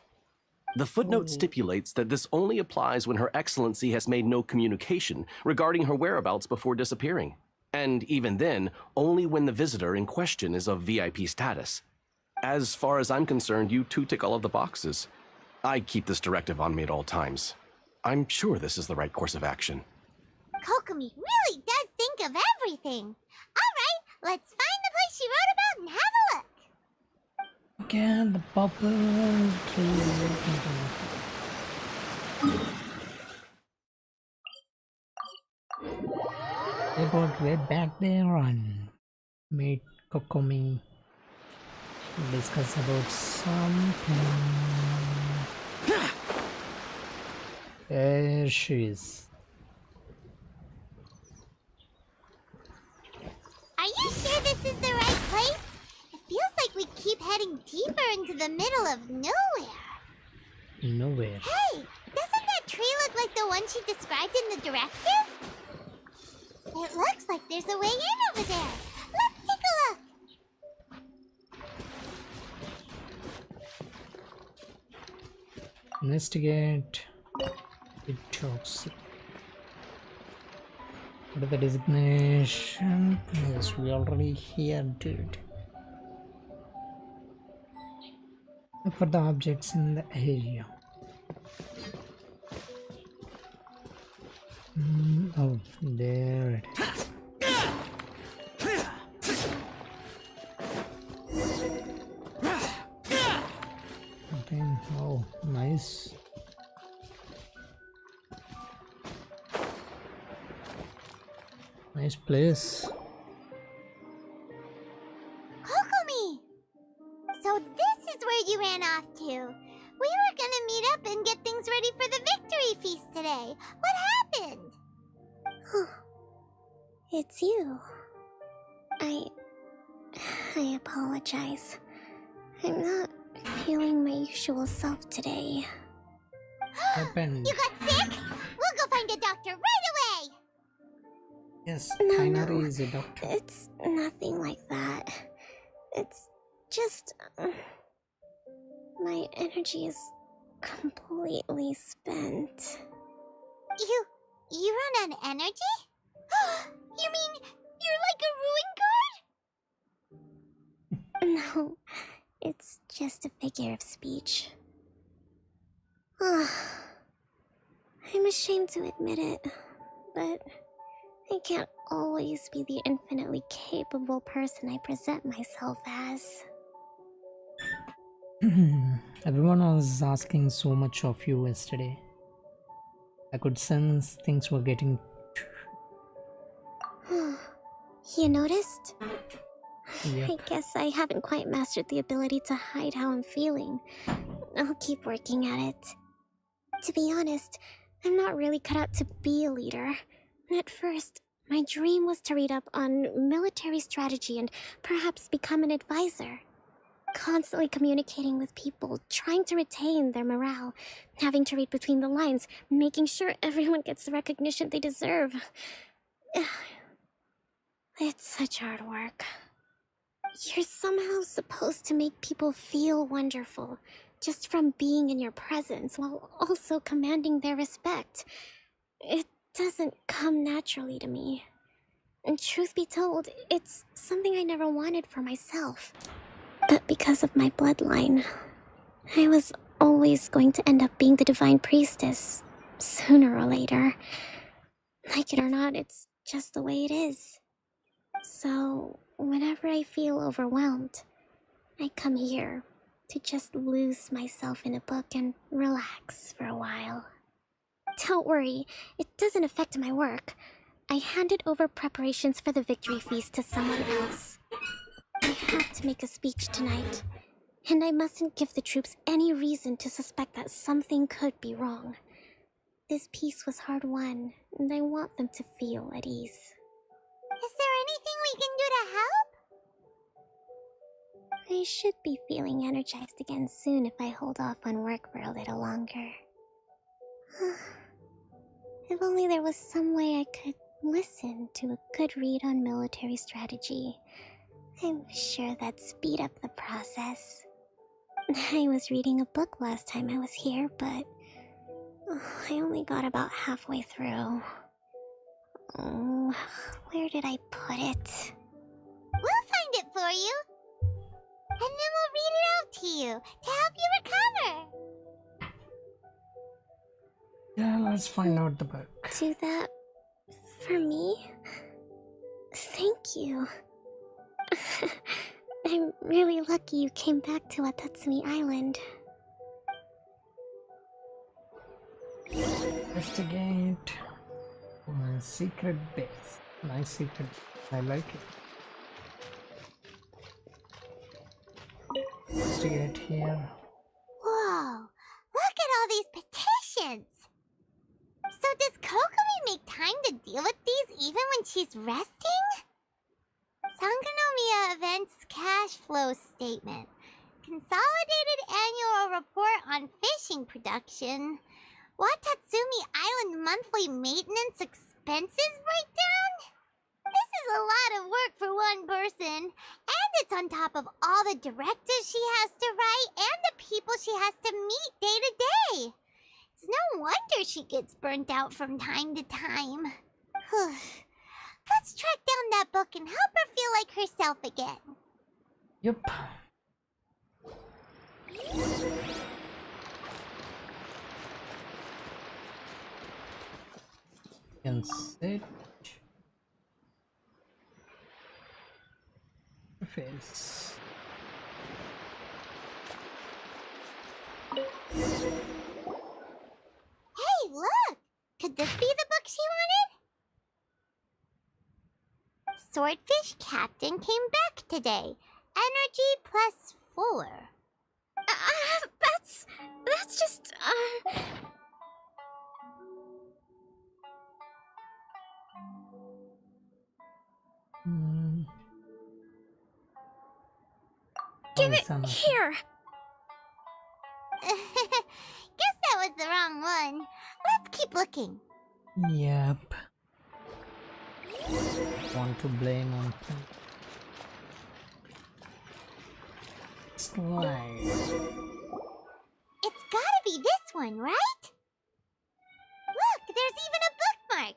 The footnote stipulates that this only applies when Her Excellency has made no communication regarding her whereabouts before disappearing, and even then, only when the visitor in question is of VIP status. As far as I'm concerned, you two tick all of the boxes. I keep this directive on me at all times. I'm sure this is the right course of action. Kokomi really does think of everything. Alright, let's find the place she wrote about and have a look. Okay, the purple tree. They got way back there and made Kokomi discuss about something. There she is. Are you sure this is the right place? It feels like we keep heading deeper into the middle of nowhere. Nowhere. Hey, doesn't that tree look like the one she described in the directive? It looks like there's a way in over there. Let's take a look. Investigate. Toxic. What is the designation? Yes, we already here, dude. Look for the objects in the area. Oh, there it is. Okay. Oh, nice. Nice place. Kokomi! So this is where you ran off to. We were gonna meet up and get things ready for the victory feast today. What happened? It's you. I apologize. I'm not feeling my usual self today. Happened. You got sick? We'll go find a doctor right away! Yes, No, Kainari no. is a doctor. It's nothing like that. It's just... my energy is completely spent. You run on energy? You mean you're like a ruin guard? No, it's just a figure of speech. I'm ashamed to admit it, but I can't always be the infinitely capable person I present myself as. Everyone was asking so much of you yesterday. I could sense things were getting... You noticed? Yep. I guess I haven't quite mastered the ability to hide how I'm feeling. I'll keep working at it. To be honest, I'm not really cut out to be a leader. At first, my dream was to read up on military strategy and perhaps become an advisor. Constantly communicating with people, trying to retain their morale, having to read between the lines, making sure everyone gets the recognition they deserve. It's such hard work. You're somehow supposed to make people feel wonderful, just from being in your presence, while also commanding their respect. It doesn't come naturally to me. And truth be told, it's something I never wanted for myself. But because of my bloodline, I was always going to end up being the divine priestess, sooner or later. Like it or not, it's just the way it is. So, whenever I feel overwhelmed, I come here to just lose myself in a book and relax for a while. Don't worry, it doesn't affect my work. I handed over preparations for the victory feast to someone else. I have to make a speech tonight, and I mustn't give the troops any reason to suspect that something could be wrong. This peace was hard won, and I want them to feel at ease. Is there anything we can do to help? I should be feeling energized again soon if I hold off on work for a little longer. If only there was some way I could listen to a good read on military strategy. I'm sure that'd speed up the process. I was reading a book last time I was here, but I only got about halfway through. Oh, where did I put it? We'll find it for you. And then we'll read it out to you to help you recover. Yeah, let's find out the book. Do that for me? Thank you. I'm really lucky you came back to Watatsumi Island. Investigate my secret base. Nice secret. I like it. Investigate here. Whoa, look at all these petitions. So does Kokomi make time to deal with these even when she's resting? Sangonomiya Events Cash Flow Statement. Consolidated Annual Report on Fishing Production. Watatsumi Island Monthly Maintenance Expenses Breakdown? This is a lot of work for one person. And it's on top of all the directives she has to write and the people she has to meet day to day. It's no wonder she gets burnt out from time to time. Let's track down that book and help her feel like herself again. Yep. Can sit. Face. Hey, look! Could this be the book she wanted? Swordfish Captain came back today. Energy +4. That's just, Give it here! Guess that was the wrong one. Let's keep looking. Yep. Want to blame on slide. It's gotta be this one, right? Look, there's even a bookmark.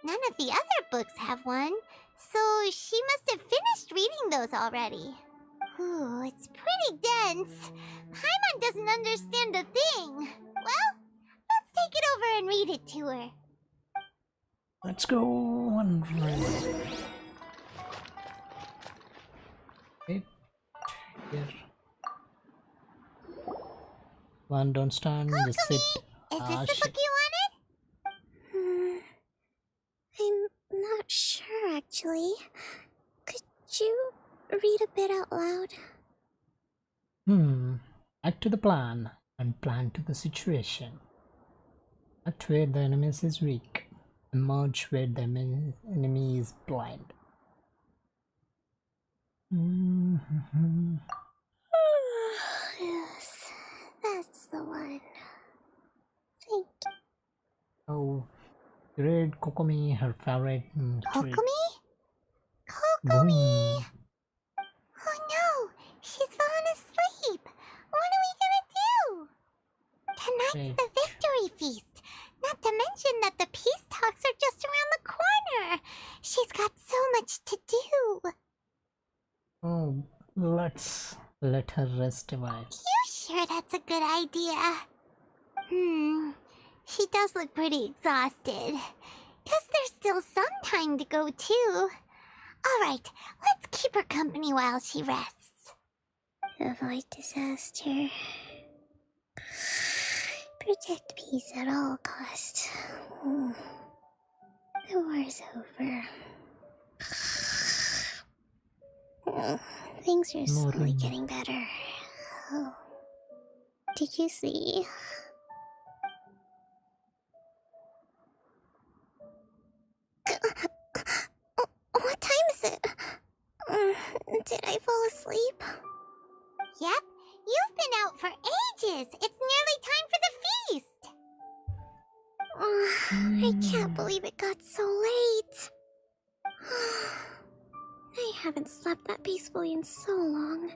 None of the other books have one, so she must have finished reading those already. Ooh, it's pretty dense. Paimon doesn't understand a thing. Well, let's take it over and read it to her. Let's go and read. It here. One, don't stand, just sit. Is this the book you wanted? I'm not sure, actually. Could you read a bit out loud? Act to the plan and plan to the situation. Act where the enemy is weak. Emerge where the enemy is blind. Yes, that's the one. Thank you. Oh, read Kokomi, her favorite. Kokomi? Kokomi! Oh no! She's fallen asleep! What are we gonna do? Tonight's the victory feast! Not to mention that the peace talks are just around the corner! She's got so much to do! Oh, let's let her rest a while. You sure that's a good idea? She does look pretty exhausted. Guess there's still some time to go too. Alright, let's keep her company while she rests. Avoid disaster. Protect peace at all costs. The war's over. Things are slowly getting better. Oh. Did you see? What time is it? Did I fall asleep? Yep, you've been out for ages. It's nearly time for the feast. I can't believe it got so late. I haven't slept that peacefully in so long.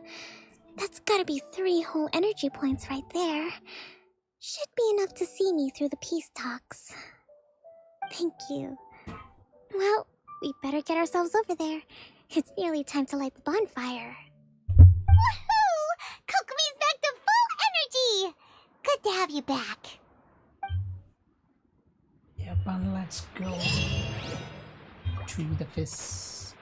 That's gotta be 3 whole energy points right there. Should be enough to see me through the peace talks. Thank you. Well, we better get ourselves over there. It's nearly time to light the bonfire. Woohoo! Kokomi's back to full energy! Good to have you back. Yep, and let's go to the feast.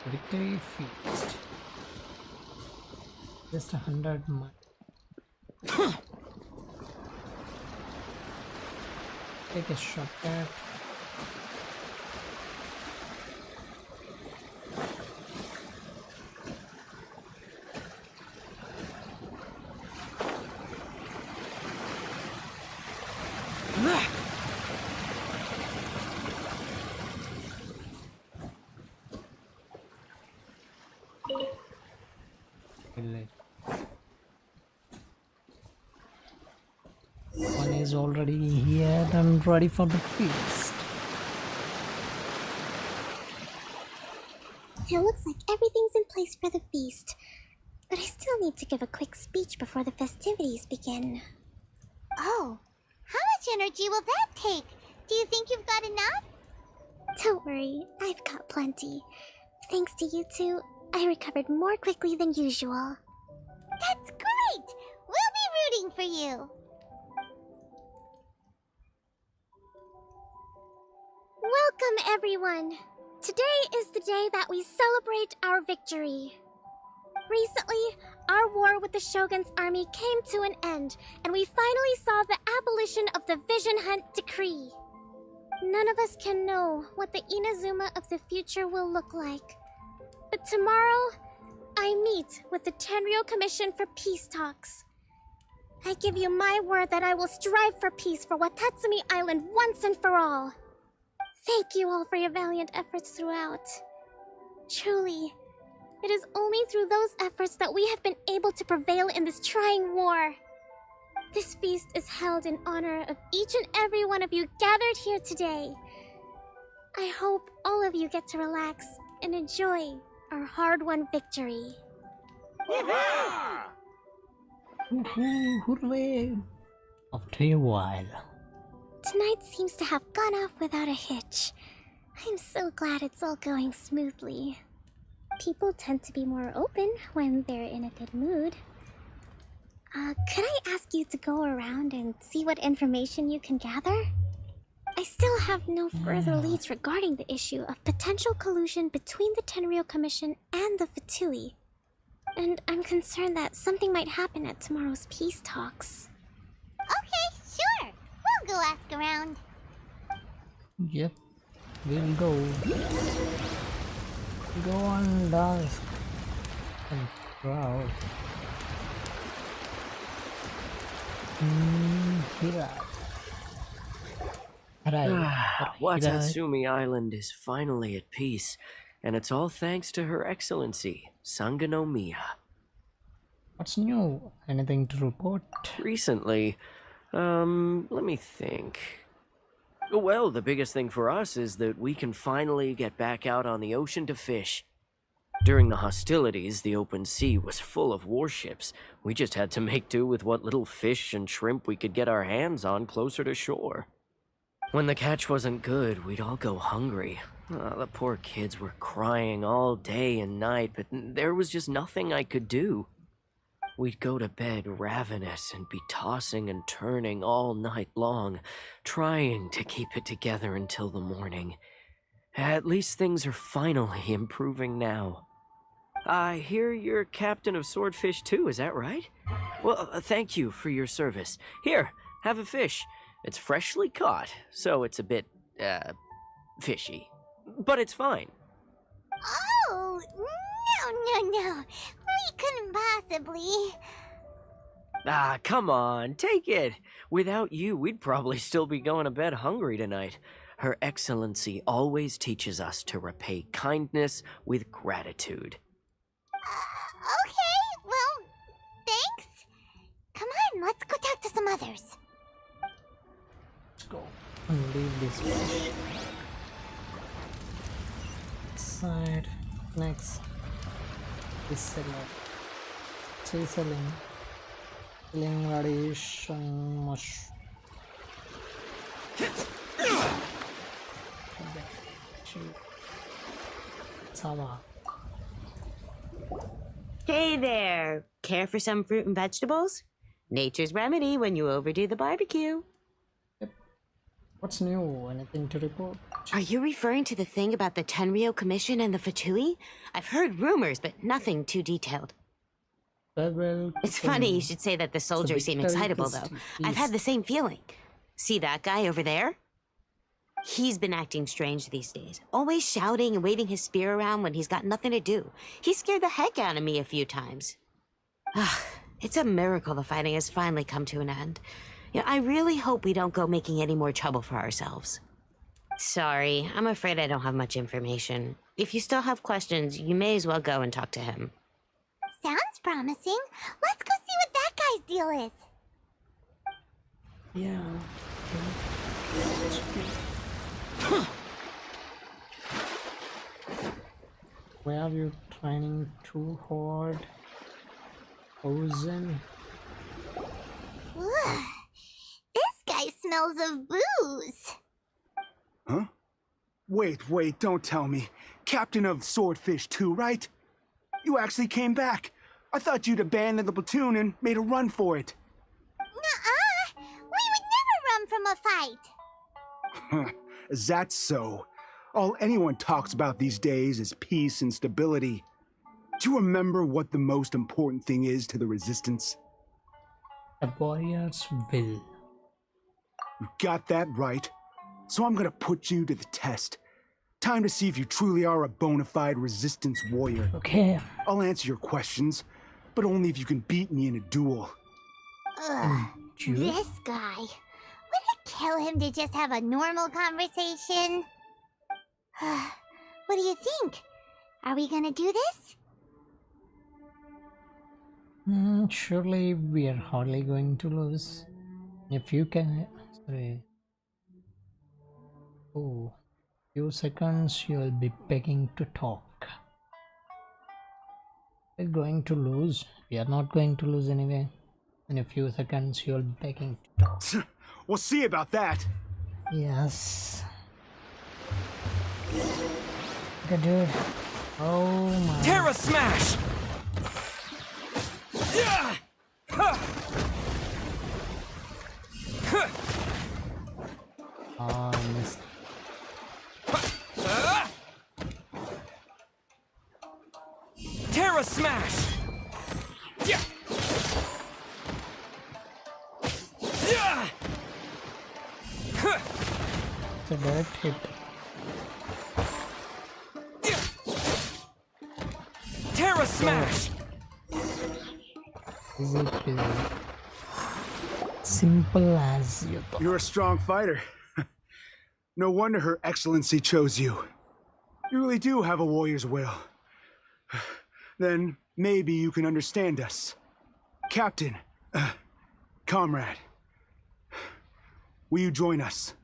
Victory feast. Just 100 miles. Take a shortcut. One is is already here and ready for the feast. It looks like everything's in place for the feast, but I still need to give a quick speech before the festivities begin. Oh, how much energy will that take? Do you think you've got enough? Don't worry, I've got plenty. Thanks to you two, I recovered more quickly than usual. That's great! We'll be rooting for you! Welcome, everyone! Today is the day that we celebrate our victory. Recently, our war with the Shogun's army came to an end, and we finally saw the abolition of the Vision Hunt Decree. None of us can know what the Inazuma of the future will look like. But tomorrow, I meet with the Tenryou Commission for peace talks. I give you my word that I will strive for peace for Watatsumi Island once and for all. Thank you all for your valiant efforts throughout. Truly, it is only through those efforts that we have been able to prevail in this trying war. This feast is held in honor of each and every one of you gathered here today. I hope all of you get to relax and enjoy our hard-won victory. Woohoo, hooray! After a while. Tonight seems to have gone off without a hitch. I'm so glad it's all going smoothly. People tend to be more open when they're in a good mood. Could I ask you to go around and see what information you can gather? I still have no further leads regarding the issue of potential collusion between the Tenryou Commission and the Fatui. And I'm concerned that something might happen at tomorrow's peace talks. Okay, sure. We'll go ask around. Yep, we'll go. Go on, dance. And proud. Hira. Watatsumi Island is finally at peace, and it's all thanks to Her Excellency, Sangonomiya. What's new? Anything to report? Recently, let me think. Well, the biggest thing for us is that we can finally get back out on the ocean to fish. During the hostilities, the open sea was full of warships. We just had to make do with what little fish and shrimp we could get our hands on closer to shore. When the catch wasn't good, we'd all go hungry. The poor kids were crying all day and night, but there was just nothing I could do. We'd go to bed ravenous and be tossing and turning all night long, trying to keep it together until the morning. At least things are finally improving now. I hear you're captain of Swordfish too, is that right? Well, thank you for your service. Here, have a fish. It's freshly caught, so it's a bit, fishy. But it's fine. Oh, no. We couldn't possibly. Ah, come on, take it. Without you, we'd probably still be going to bed hungry tonight. Her Excellency always teaches us to repay kindness with gratitude. Okay, well, thanks. Come on, let's go talk to some others. Let's go and leave this fish. Side. Next. Is selling. Selling radish and mushroom. Sawa. Hey there! Care for some fruit and vegetables? Nature's remedy when you overdo the barbecue. Yep. What's new? Anything to report? Are you referring to the thing about the Tenryou Commission and the Fatui? I've heard rumors, but nothing too detailed. It's funny you should say that the soldiers seem excitable, though. I've had the same feeling. See that guy over there? He's been acting strange these days. Always shouting and waving his spear around when he's got nothing to do. He scared the heck out of me a few times. It's a miracle the fighting has finally come to an end. I really hope we don't go making any more trouble for ourselves. Sorry, I'm afraid I don't have much information. If you still have questions, you may as well go and talk to him. Sounds promising. Let's go see what that guy's deal is. Yeah. Why are you training too hard? Frozen? Ugh. This guy smells of booze. Huh? Wait, don't tell me. Captain of Swordfish too, right? You actually came back. I thought you'd abandoned the platoon and made a run for it. Nuh-uh. We would never run from a fight. Is that so? All anyone talks about these days is peace and stability. Do you remember what the most important thing is to the Resistance? The warriors will. You got that right. So I'm gonna put you to the test. Time to see if you truly are a bona fide Resistance warrior. Okay. I'll answer your questions, but only if you can beat me in a duel. Ugh. This guy. Would it kill him to just have a normal conversation? What do you think? Are we gonna do this? Surely we are hardly going to lose. If you can... Sorry. Oh. Few seconds you'll be begging to talk. We're going to lose. We are not going to lose anyway. In a few seconds you'll be begging to talk. We'll see about that. Yes. Okay, dude. Oh my. Terra Smash! Oh, I missed. Terra Smash! It's a direct hit. Terra Smash! Is it really simple as you thought? You're a strong fighter. No wonder Her Excellency chose you. You really do have a warrior's will. Then maybe you can understand us. Captain, comrade, will you join us?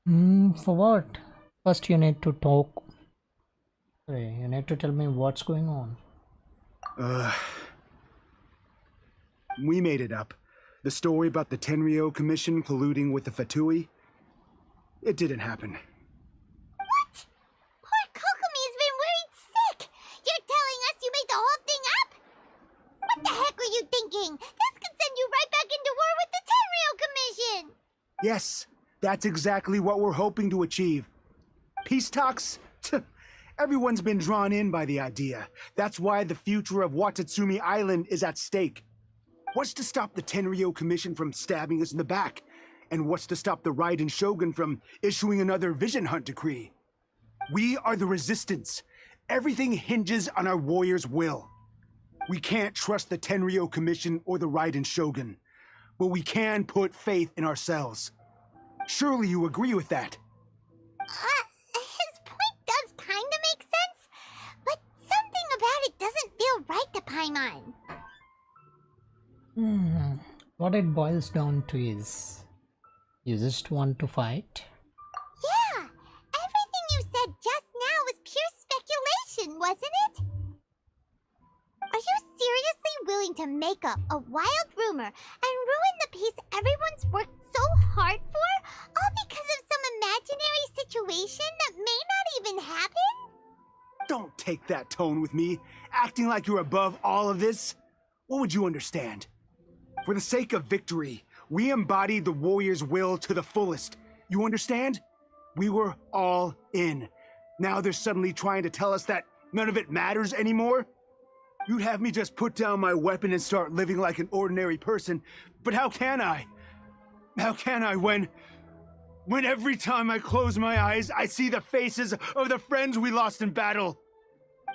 For what? First you need to talk. Sorry, you need to tell me what's going on. We made it up. The story about the Tenryo Commission colluding with the Fatui. It didn't happen. What? Poor Kokomi's been worried sick. You're telling us you made the whole thing up? What the heck were you thinking? This could send you right back into war with the Tenryo Commission. Yes, that's exactly what we're hoping to achieve. Peace talks? Everyone's been drawn in by the idea. That's why the future of Watatsumi Island is at stake. What's to stop the Tenryo Commission from stabbing us in the back? And what's to stop the Raiden Shogun from issuing another Vision Hunt decree? We are the Resistance. Everything hinges on our warrior's will. We can't trust the Tenryo Commission or the Raiden Shogun, but we can put faith in ourselves. Surely you agree with that? His point does kind of make sense, but something about it doesn't feel right to Paimon. What it boils down to is, you just want to fight? Yeah, everything you said just now was pure speculation, wasn't it? Are you seriously willing to make up a wild rumor and ruin the peace everyone's worked so hard for, all because of some imaginary situation that may not even happen? Don't take that tone with me, acting like you're above all of this. What would you understand? For the sake of victory, we embodied the warrior's will to the fullest. You understand? We were all in. Now they're suddenly trying to tell us that none of it matters anymore? You'd have me just put down my weapon and start living like an ordinary person, but how can I? How can I when every time I close my eyes, I see the faces of the friends we lost in battle?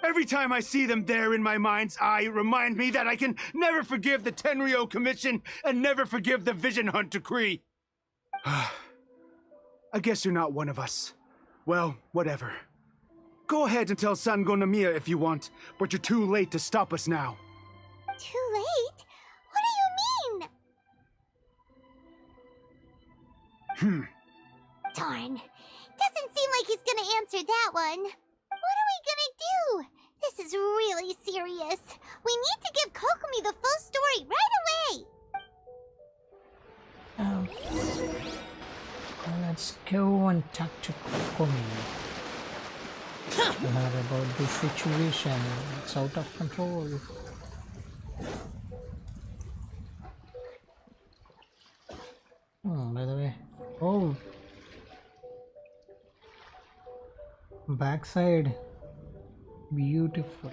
Every time I see them there in my mind's eye, it reminds me that I can never forgive the Tenryo Commission and never forgive the Vision Hunt decree. I guess you're not one of us. Well, whatever. Go ahead and tell Sango Namiya if you want, but you're too late to stop us now. Too late? What do you mean? Darn. Doesn't seem like he's gonna answer that one. What are we gonna do? This is really serious. We need to give Kokomi the full story right away. Let's go and talk to Kokomi. Tell her about this situation. It's out of control. By the way. Oh. Backside. Beautiful.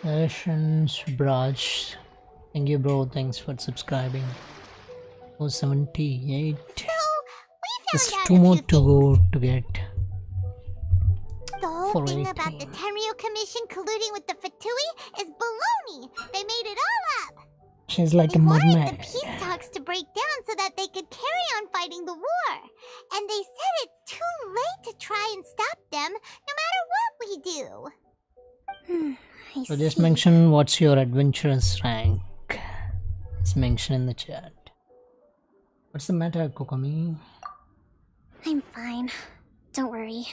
Ashens Braj. Thank you, bro. Thanks for subscribing. 78. Just 2 more to go to get. The whole thing 418. about the Tenryu Commission colluding with the Fatui is baloney. They made it all up. She's like a Wanted mermaid. the peace talks to break down so that they could carry on fighting the war. And they said it's too late to try and stop them, no matter what we do. So just mention what's your adventurous rank. Just mention in the chat. What's the matter, Kokomi? I'm fine. Don't worry.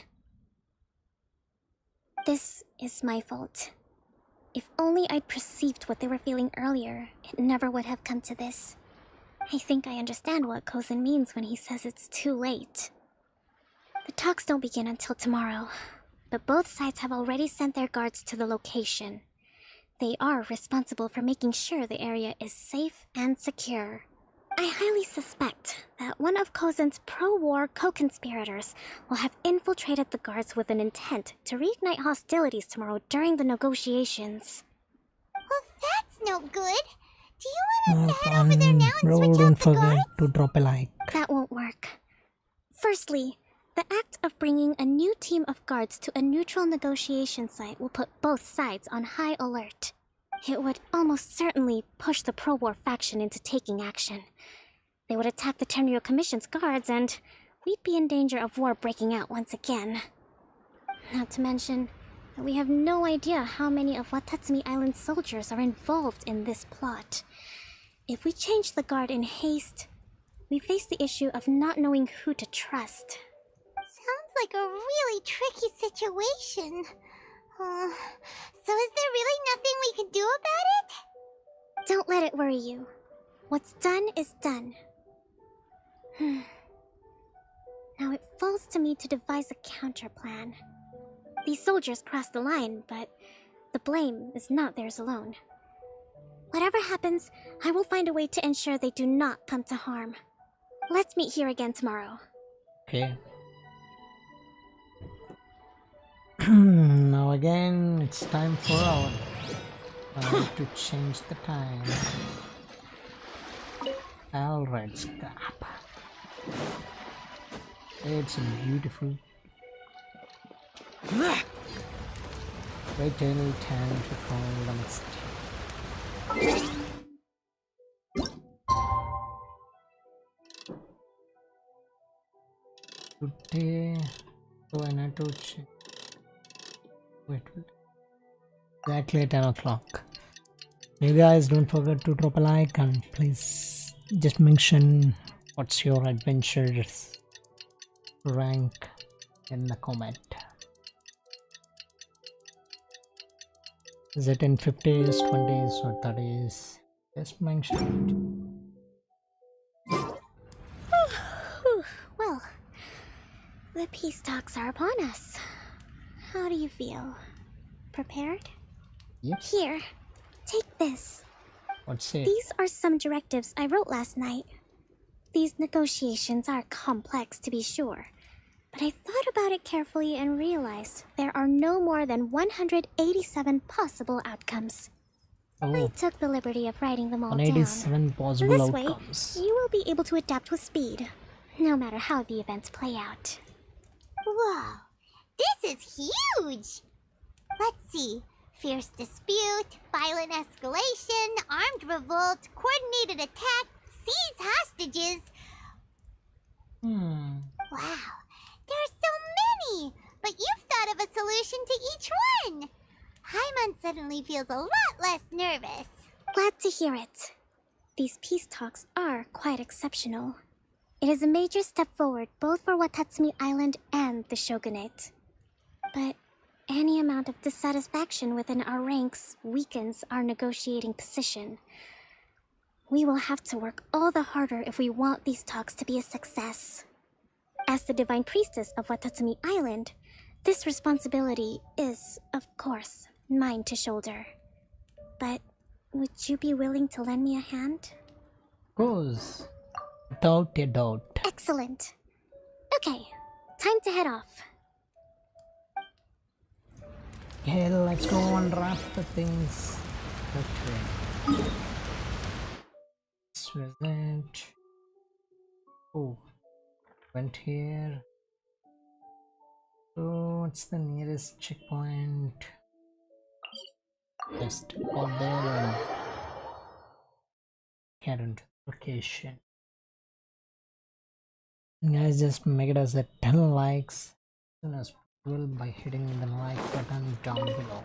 This is my fault. If only I'd perceived what they were feeling earlier, it never would have come to this. I think I understand what Kozin means when he says it's too late. The talks don't begin until tomorrow, but both sides have already sent their guards to the location. They are responsible for making sure the area is safe and secure. I highly suspect that one of Kozin's pro-war co-conspirators will have infiltrated the guards with an intent to reignite hostilities tomorrow during the negotiations. Well, that's no good. Do you want us to head Bro, over there now and switch don't out the forget guards? to drop a like. That won't work. Firstly, the act of bringing a new team of guards to a neutral negotiation site will put both sides on high alert. It would almost certainly push the pro-war faction into taking action. They would attack the Tenryu Commission's guards, and we'd be in danger of war breaking out once again. Not to mention that we have no idea how many of Watatsumi Island's soldiers are involved in this plot. If we change the guard in haste, we face the issue of not knowing who to trust. Sounds like a really tricky situation. So is there really nothing we can do about it? Don't let it worry you. What's done is done. Now it falls to me to devise a counter plan. These soldiers crossed the line, but the blame is not theirs alone. Whatever happens, I will find a way to ensure they do not come to harm. Let's meet here again tomorrow. Okay. Now again, it's time for our... I need to change the time. Alright, stop. It's beautiful. Wait till 10 to 12 the next. Today, so I need to check. Wait. Exactly 10 o'clock. You guys don't forget to drop a like and please just mention what's your adventure's rank in the comment. Is it in 50s, 20s or 30s? Just mention Well, the peace talks are upon us. How do you feel? Prepared? Yep. Here, take this. What's it? These are some directives I wrote last night. These negotiations are complex, to be sure, but I thought about it carefully and realized there are no more than 187 possible outcomes. I took the liberty of writing them all down. 187 possible This outcomes. way, you will be able to adapt with speed, no matter how the events play out. Whoa, this is huge! Let's see. Fierce dispute, violent escalation, armed revolt, coordinated attack, seize hostages. Wow, there are so many! But you've thought of a solution to each one! Paimon suddenly feels a lot less nervous. Glad to hear it. These peace talks are quite exceptional. It is a major step forward both for Watatsumi Island and the Shogunate. But any amount of dissatisfaction within our ranks weakens our negotiating position. We will have to work all the harder if we want these talks to be a success. As the Divine Priestess of Watatsumi Island, this responsibility is, of course, mine to shoulder. But would you be willing to lend me a hand? Of course. Without a doubt. Excellent. Okay, time to head off. Okay, let's go and wrap the things. Okay. This was it. Oh, went here. So what's the nearest checkpoint? Just go there and get into the location. Guys, just make it as a 10 likes as soon as possible by hitting the like button down below.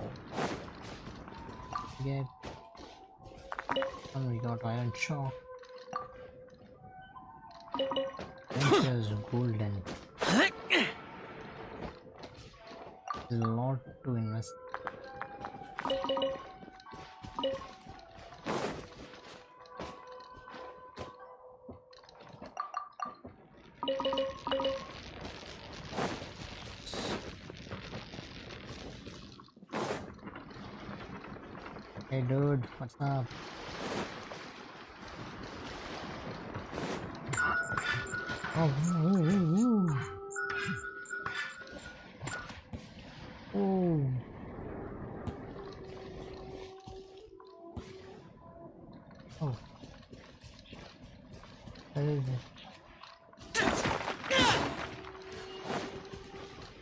Yeah. And we got iron shock. Is golden. A lot to invest. Hey dude, what's up? Oh, ooh. Oh. Oh. Where is it?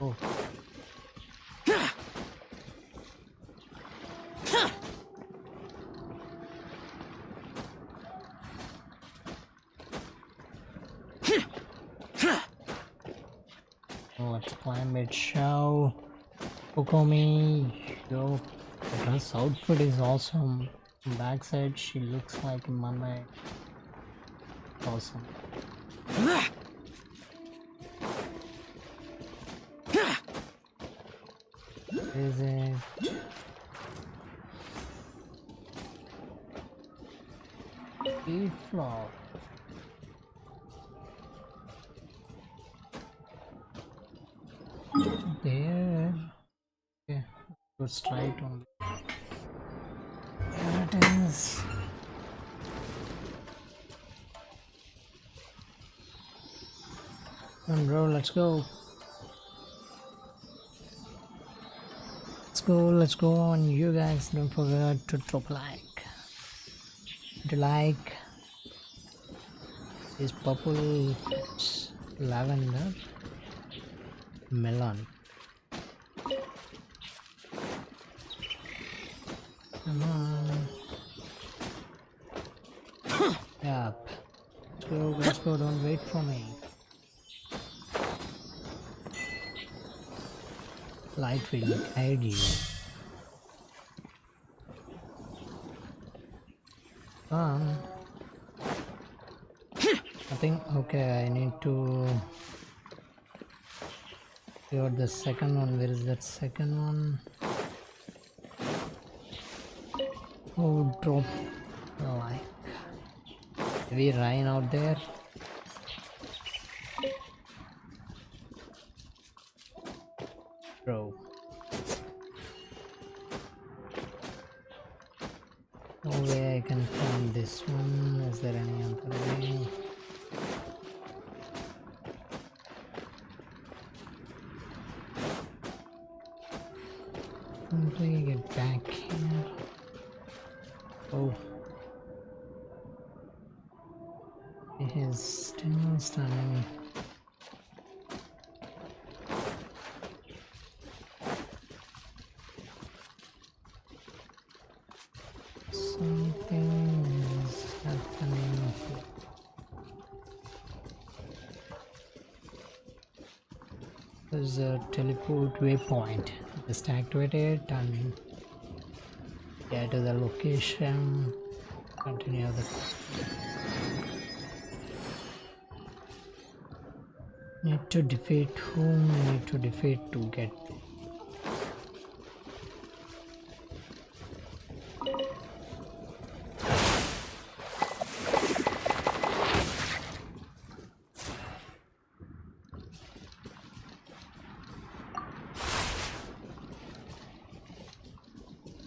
Oh. Let's climb it, show. Kokomi, yo, the dress outfit is awesome. Backside, she looks like a mermaid. Awesome. Is it? Eighth floor. There. Okay, go straight on. There it is. Come on, bro, let's go. Let's go on. You guys don't forget to drop a like. To like is purple, it's lavender, melon. Come on. Yep. Let's go, don't wait for me. Light will guide you. I think, okay, I need to figure out the second one. Where is that second one? Oh, drop like heavy rain out there. Bro, no way I can find this one. Is there any other way? Simply get back here. Oh, it is still standing. Something is happening here. There's a teleport waypoint. Just activate it and Get to the location. Continue the. Need to defeat whom? I need to defeat to get.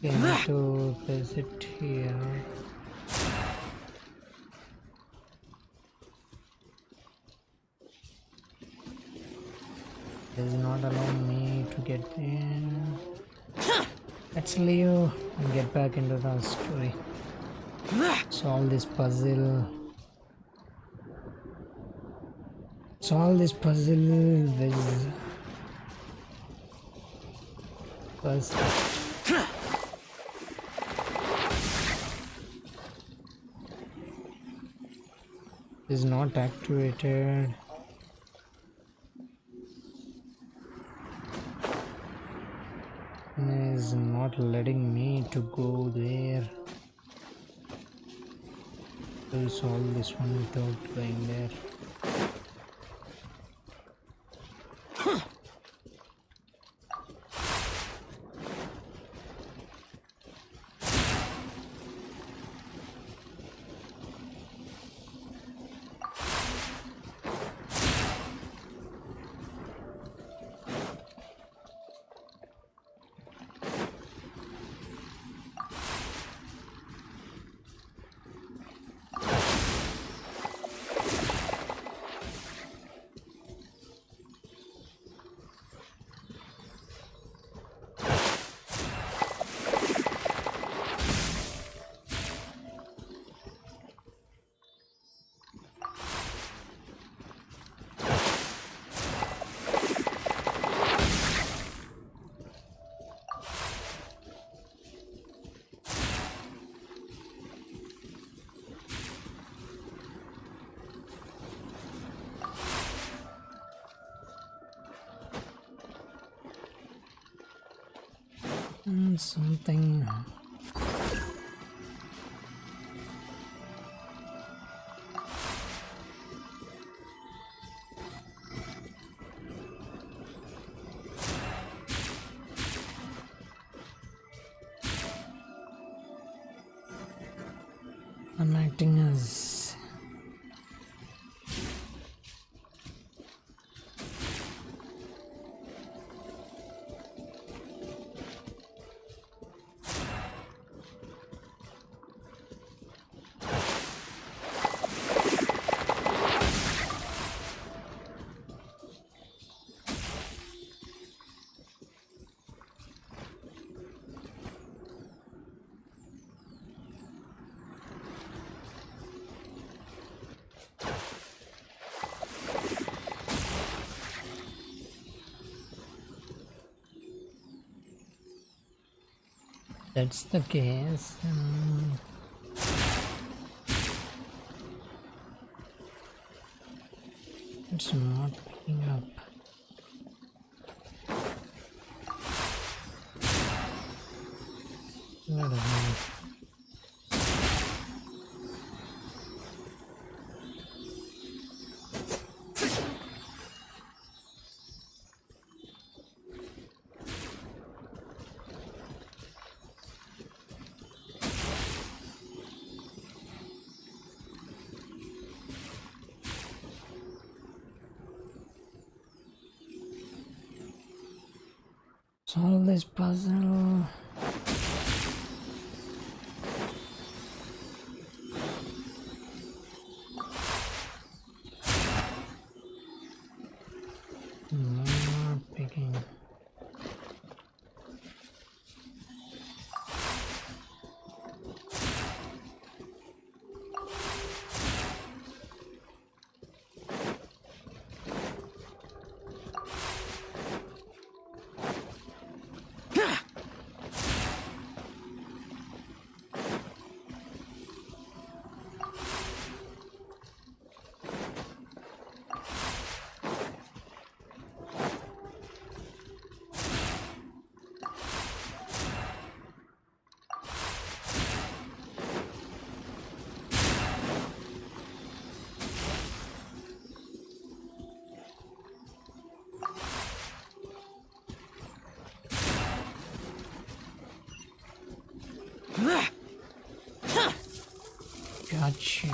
I need to place it here. Does not allow me to get there. Let's leave and get back into the story. Solve this puzzle. Solve this puzzle with first. Is not activated. Is not letting me to go there. Will solve this one without going there. Something. I'm acting as that's the case. It's not picking up. What a minute. Solve this puzzle. Not picking. Got you.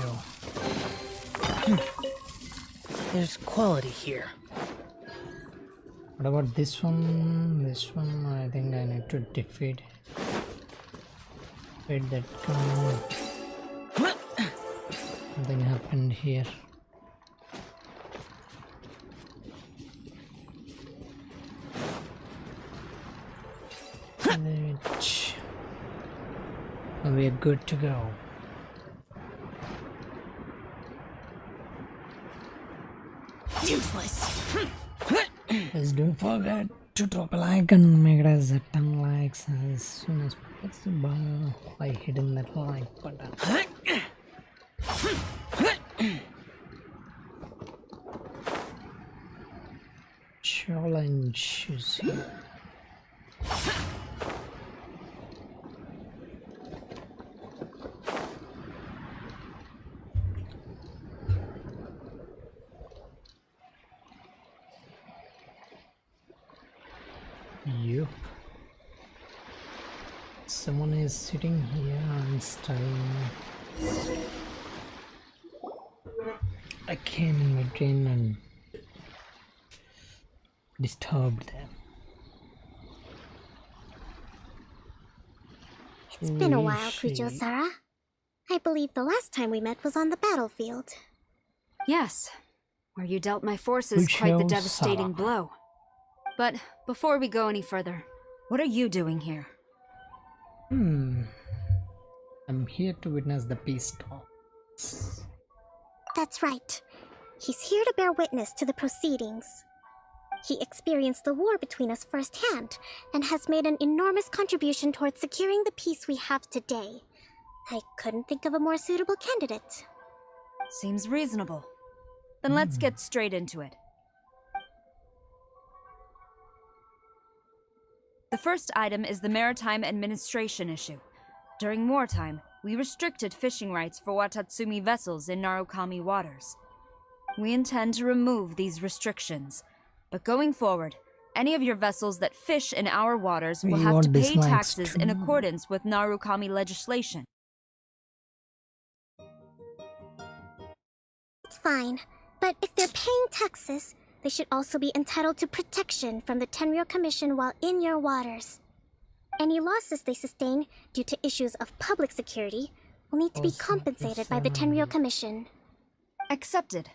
There's quality here. What about this one? This one, I think I need to defeat that guy. Something happened here. We're good to go. Useless. Please don't forget to drop a like and make it as 10 likes as soon as possible by hitting that like button. Challenge is here. Yup. Someone is sitting here and studying. I came in between and disturbed them. It's been a while, Pujo-Sara. I believe the last time we met was on the battlefield. Yes, where you dealt my forces quite the devastating blow. But before we go any further, what are you doing here? I'm here to witness the peace talks. That's right. He's here to bear witness to the proceedings. He experienced the war between us firsthand and has made an enormous contribution towards securing the peace we have today. I couldn't think of a more suitable candidate. Seems reasonable. Then let's get straight into it. The first item is the Maritime Administration issue. During wartime, we restricted fishing rights for Watatsumi vessels in Narukami waters. We intend to remove these restrictions, but going forward, any of your vessels that fish in our waters will have to pay taxes in accordance with Narukami legislation. It's fine, but if they're paying taxes, they should also be entitled to protection from the Tenryou Commission while in your waters. Any losses they sustain due to issues of public security will need to be compensated by the Tenryou Commission. Accepted.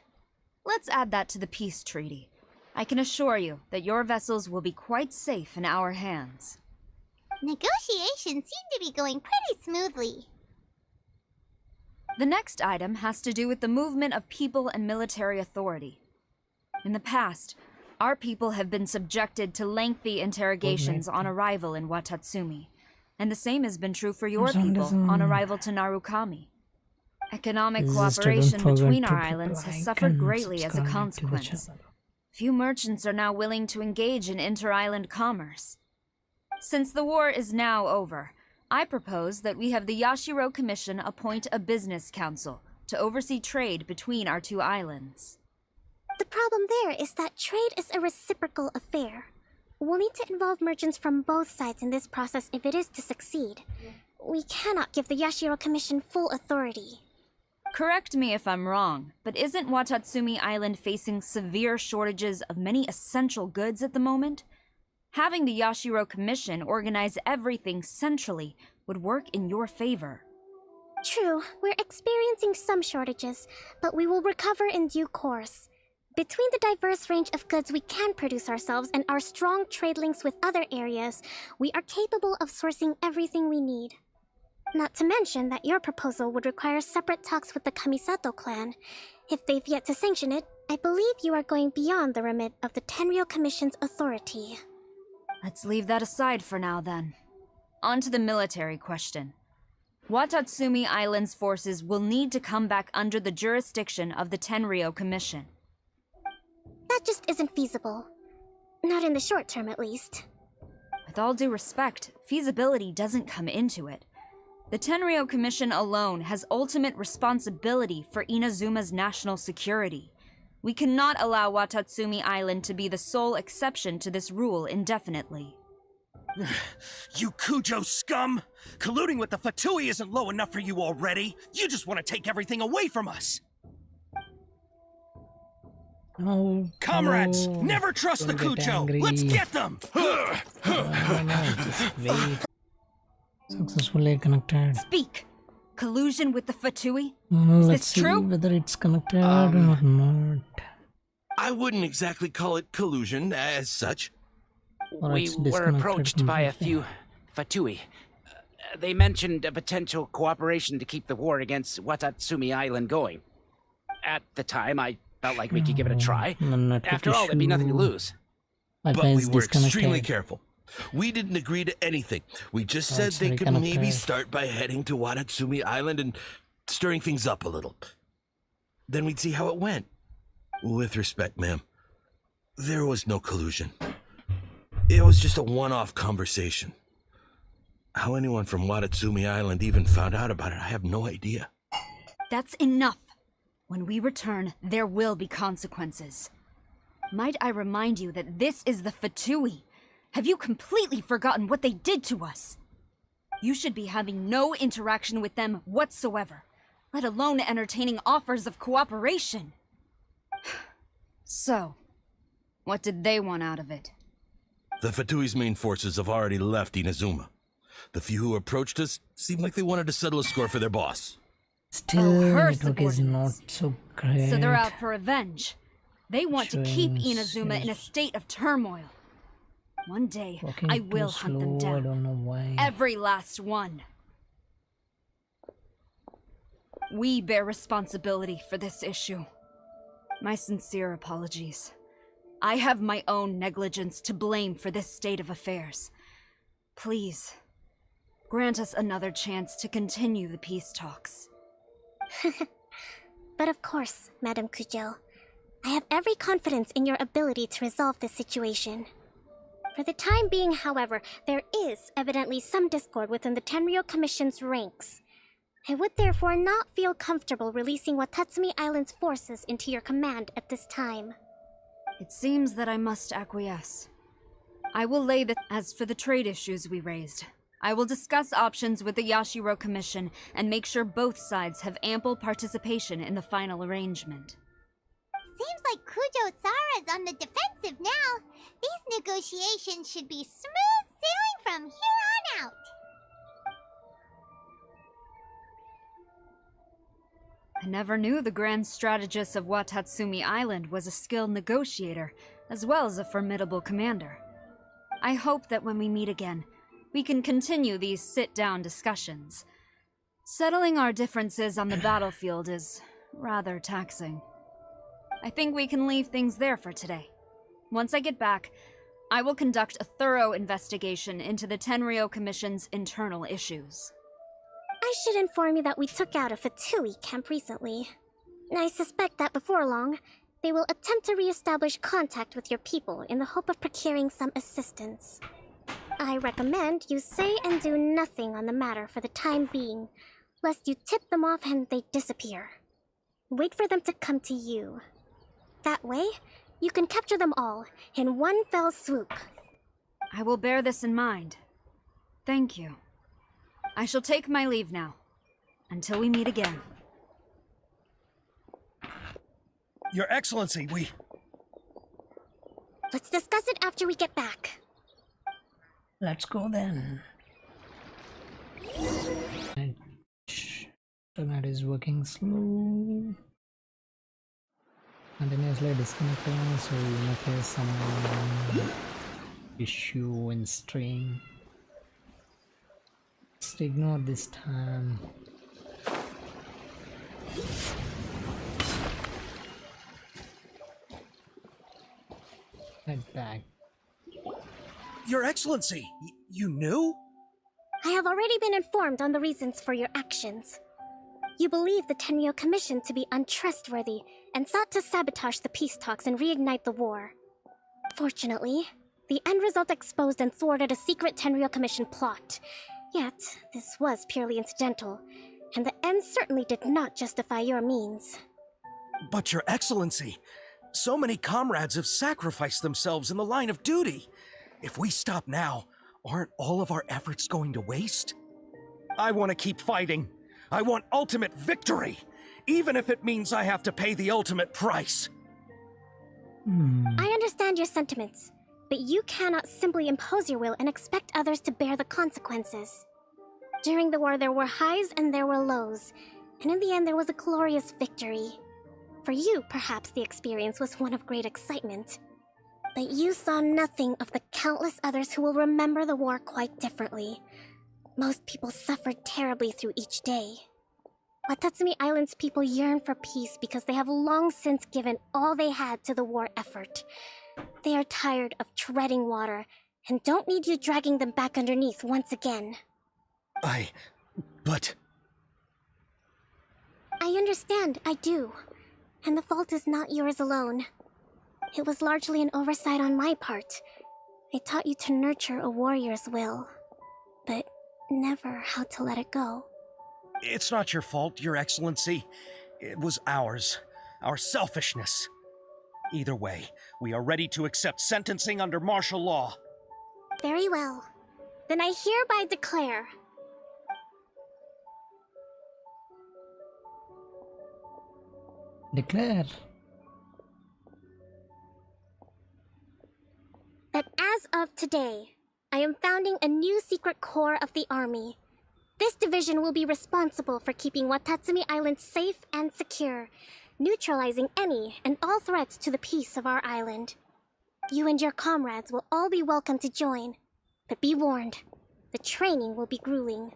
Let's add that to the peace treaty. I can assure you that your vessels will be quite safe in our hands. Negotiations seem to be going pretty smoothly. The next item has to do with the movement of people and military authority. In the past, our people have been subjected to lengthy interrogations on arrival in Watatsumi, and the same has been true for your people on arrival to Narukami. Economic cooperation between our islands has suffered greatly as a consequence. Few merchants are now willing to engage in inter-island commerce. Since the war is now over, I propose that we have the Yashiro Commission appoint a business council to oversee trade between our two islands. The problem there is that trade is a reciprocal affair. We'll need to involve merchants from both sides in this process if it is to succeed. We cannot give the Yashiro Commission full authority. Correct me if I'm wrong, but isn't Watatsumi Island facing severe shortages of many essential goods at the moment? Having the Yashiro Commission organize everything centrally would work in your favor. True, we're experiencing some shortages, but we will recover in due course. Between the diverse range of goods we can produce ourselves and our strong trade links with other areas, we are capable of sourcing everything we need. Not to mention that your proposal would require separate talks with the Kamisato clan. If they've yet to sanction it, I believe you are going beyond the remit of the Tenryou Commission's authority. Let's leave that aside for now, then. On to the military question. Watatsumi Island's forces will need to come back under the jurisdiction of the Tenryou Commission. That just isn't feasible. Not in the short term, at least. With all due respect, feasibility doesn't come into it. The Tenryou Commission alone has ultimate responsibility for Inazuma's national security. We cannot allow Watatsumi Island to be the sole exception to this rule indefinitely. You Kujo scum! Colluding with the Fatui isn't low enough for you already. You just want to take everything away from us. Oh, Comrades, no. never trust the Don't get Kujo. angry. Let's get them! No, just wait. Successfully connected. Speak! Collusion with the Fatui? Let's Is this see true? whether it's connected or not. I wouldn't exactly call it collusion as such. Or We it's were disconnected approached by a completely. few Fatui. They mentioned a potential cooperation to keep the war against Watatsumi Island going. At the time, I felt like we could give it a try. Network After all, there'd be nothing to issue. lose. But Wi-Fi we is were extremely disconnected. careful. We didn't agree to anything. We just Oh, said it's they could reconnected. maybe start by heading to Watatsumi Island and stirring things up a little. Then we'd see how it went. With respect, ma'am, there was no collusion. It was just a one-off conversation. How anyone from Watatsumi Island even found out about it, I have no idea. That's enough. When we return, there will be consequences. Might I remind you that this is the Fatui? Have you completely forgotten what they did to us? You should be having no interaction with them whatsoever, let alone entertaining offers of cooperation. So, what did they want out of it? The Fatui's main forces have already left Inazuma. The few who approached us seemed like they wanted to settle a score for their boss. Still, her network is not so great. So they're out for revenge. They want to keep Showing Inazuma in a state of turmoil. One day, Walking I too will hunt them slow, I down. don't know why. Every last one. We bear responsibility for this issue. My sincere apologies. I have my own negligence to blame for this state of affairs. Please, grant us another chance to continue the peace talks. But of course, Madam Kujo. I have every confidence in your ability to resolve this situation. For the time being, however, there is evidently some discord within the Tenryou Commission's ranks. I would therefore not feel comfortable releasing Watatsumi Island's forces into your command at this time. It seems that I must acquiesce. I will lay the— As for the trade issues we raised, I will discuss options with the Yashiro Commission and make sure both sides have ample participation in the final arrangement. Seems like Kujo Sara's on the defensive now. These negotiations should be smooth sailing from here on out. I never knew the grand strategist of Watatsumi Island was a skilled negotiator, as well as a formidable commander. I hope that when we meet again, we can continue these sit-down discussions. Settling our differences on the battlefield is rather taxing. I think we can leave things there for today. Once I get back, I will conduct a thorough investigation into the Tenryou Commission's internal issues. I should inform you that we took out a Fatui camp recently. I suspect that before long, they will attempt to re-establish contact with your people in the hope of procuring some assistance. I recommend you say and do nothing on the matter for the time being, lest you tip them off and they disappear. Wait for them to come to you. That way, you can capture them all in one fell swoop. I will bear this in mind. Thank you. I shall take my leave now. Until we meet again. Your Excellency, we... Let's discuss it after we get back. Let's go then. Internet is working slow. Continuously disconnecting, so we may face some issue in stream. Just ignore this time. Head back. Your Excellency, you knew? I have already been informed on the reasons for your actions. You believe the Tenryou Commission to be untrustworthy and sought to sabotage the peace talks and reignite the war. Fortunately, the end result exposed and thwarted a secret Tenryou Commission plot. Yet, this was purely incidental, and the end certainly did not justify your means. But Your Excellency, so many comrades have sacrificed themselves in the line of duty. If we stop now, Aren't all of our efforts going to waste? I want to keep fighting. I want ultimate victory, even if it means I have to pay the ultimate price. I understand your sentiments, but you cannot simply impose your will and expect others to bear the consequences. During the war, there were highs and there were lows, and in the end, there was a glorious victory. For you, perhaps the experience was one of great excitement. But you saw nothing of the countless others who will remember the war quite differently. Most people suffered terribly through each day. Watatsumi Island's people yearn for peace because they have long since given all they had to the war effort. They are tired of treading water and don't need you dragging them back underneath once again. But... I understand, I do. And the fault is not yours alone. It was largely an oversight on my part. I taught you to nurture a warrior's will, but never how to let it go. It's not your fault, Your Excellency. It was ours. Our selfishness. Either way, we are ready to accept sentencing under martial law. Very well. Then I hereby declare... Declare. that as of today, I am founding a new secret corps of the army. This division will be responsible for keeping Watatsumi Island safe and secure, neutralizing any and all threats to the peace of our island. You and your comrades will all be welcome to join, but be warned, the training will be grueling.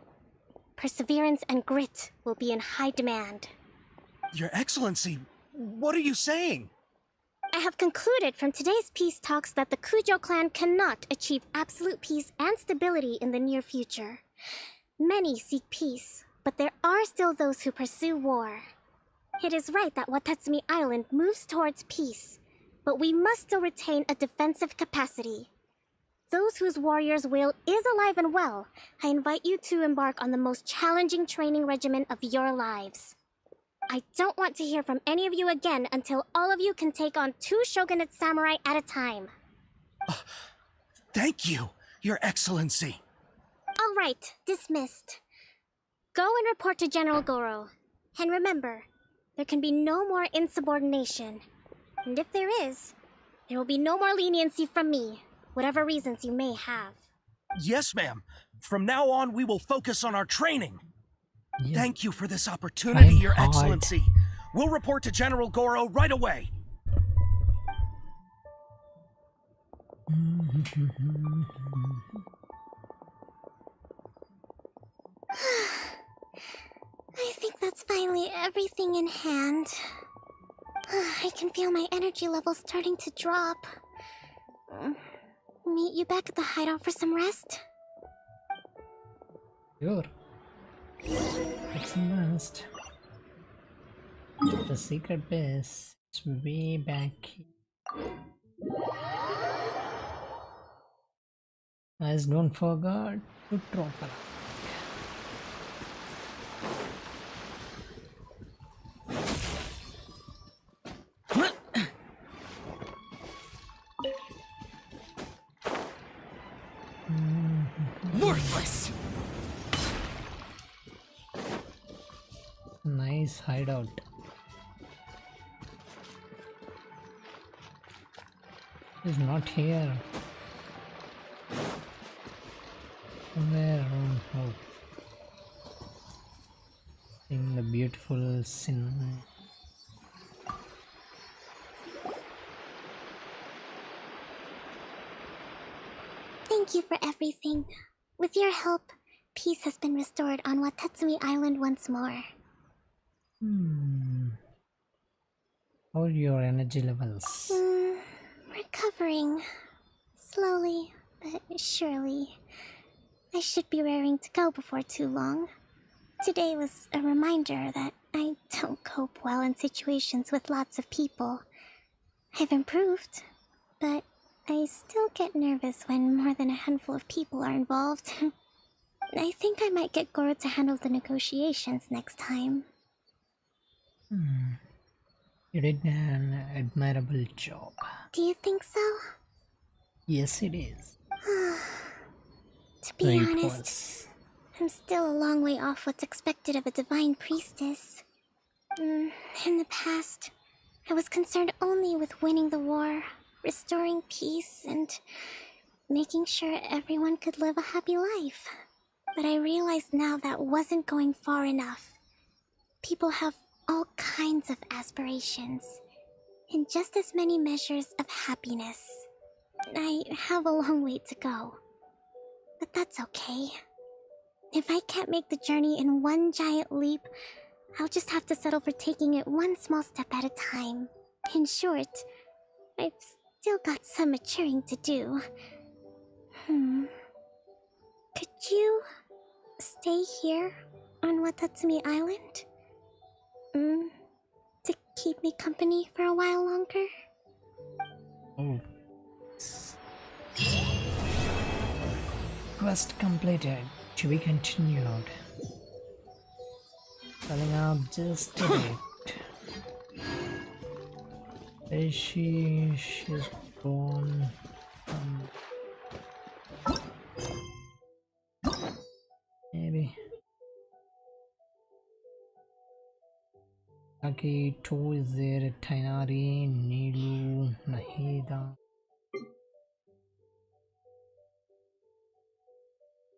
Perseverance and grit will be in high demand. Your Excellency, what are you saying? I have concluded from today's peace talks that the Kujo clan cannot achieve absolute peace and stability in the near future. Many seek peace, but there are still those who pursue war. It is right that Watatsumi Island moves towards peace, but we must still retain a defensive capacity. Those whose warrior's will is alive and well, I invite you to embark on the most challenging training regimen of your lives. I don't want to hear from any of you again until all of you can take on 2 shogunate samurai at a time. Thank you, Your Excellency. All right, dismissed. Go and report to General Goro. And remember, there can be no more insubordination. And if there is, there will be no more leniency from me, whatever reasons you may have. Yes, ma'am. From now on, we will focus on our training. Yeah. Thank you for this opportunity, Thank Your God. Excellency. We'll report to General Goro right away. I think that's finally everything in hand. I can feel my energy levels starting to drop. Meet you back at the hideout for some rest? Sure. It's a must. The secret base is way back here. Guys, don't forget to drop a like. Worthless! Nice hideout. He's not here. Somewhere around how? In the beautiful sin. Thank you for everything. With your help, peace has been restored on Watatsumi Island once more. How are your energy levels? Recovering. Slowly, but surely. I should be raring to go before too long. Today was a reminder that I don't cope well in situations with lots of people. I've improved, but I still get nervous when more than a handful of people are involved. I think I might get Goro to handle the negotiations next time. You did an admirable job. Do you think so? Yes, it is. be 3 honest, points. I'm still a long way off what's expected of a divine priestess. In the past, I was concerned only with winning the war, restoring peace, and making sure everyone could live a happy life. But I realized now that wasn't going far enough. People have all kinds of aspirations, and just as many measures of happiness. I have a long way to go. But that's okay. If I can't make the journey in one giant leap, I'll just have to settle for taking it one small step at a time. In short, I've still got some maturing to do. Could you stay here on Watatsumi Island? To keep me company for a while longer? Oh. Quest completed. To be continued. Filling up just a bit. Where is she? She's gone. Maybe. Akito is there, Tainari, Nilu, Nahida.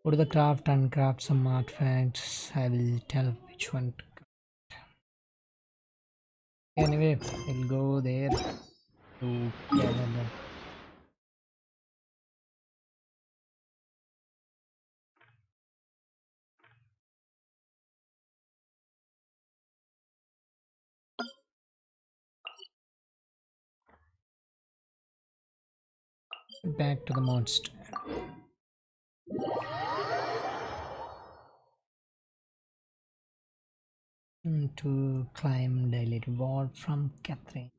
Go to the craft and craft some artifacts. I will tell which one to craft. Anyway, we'll go there to gather them. Back to the monster. To climb daily reward from Catherine.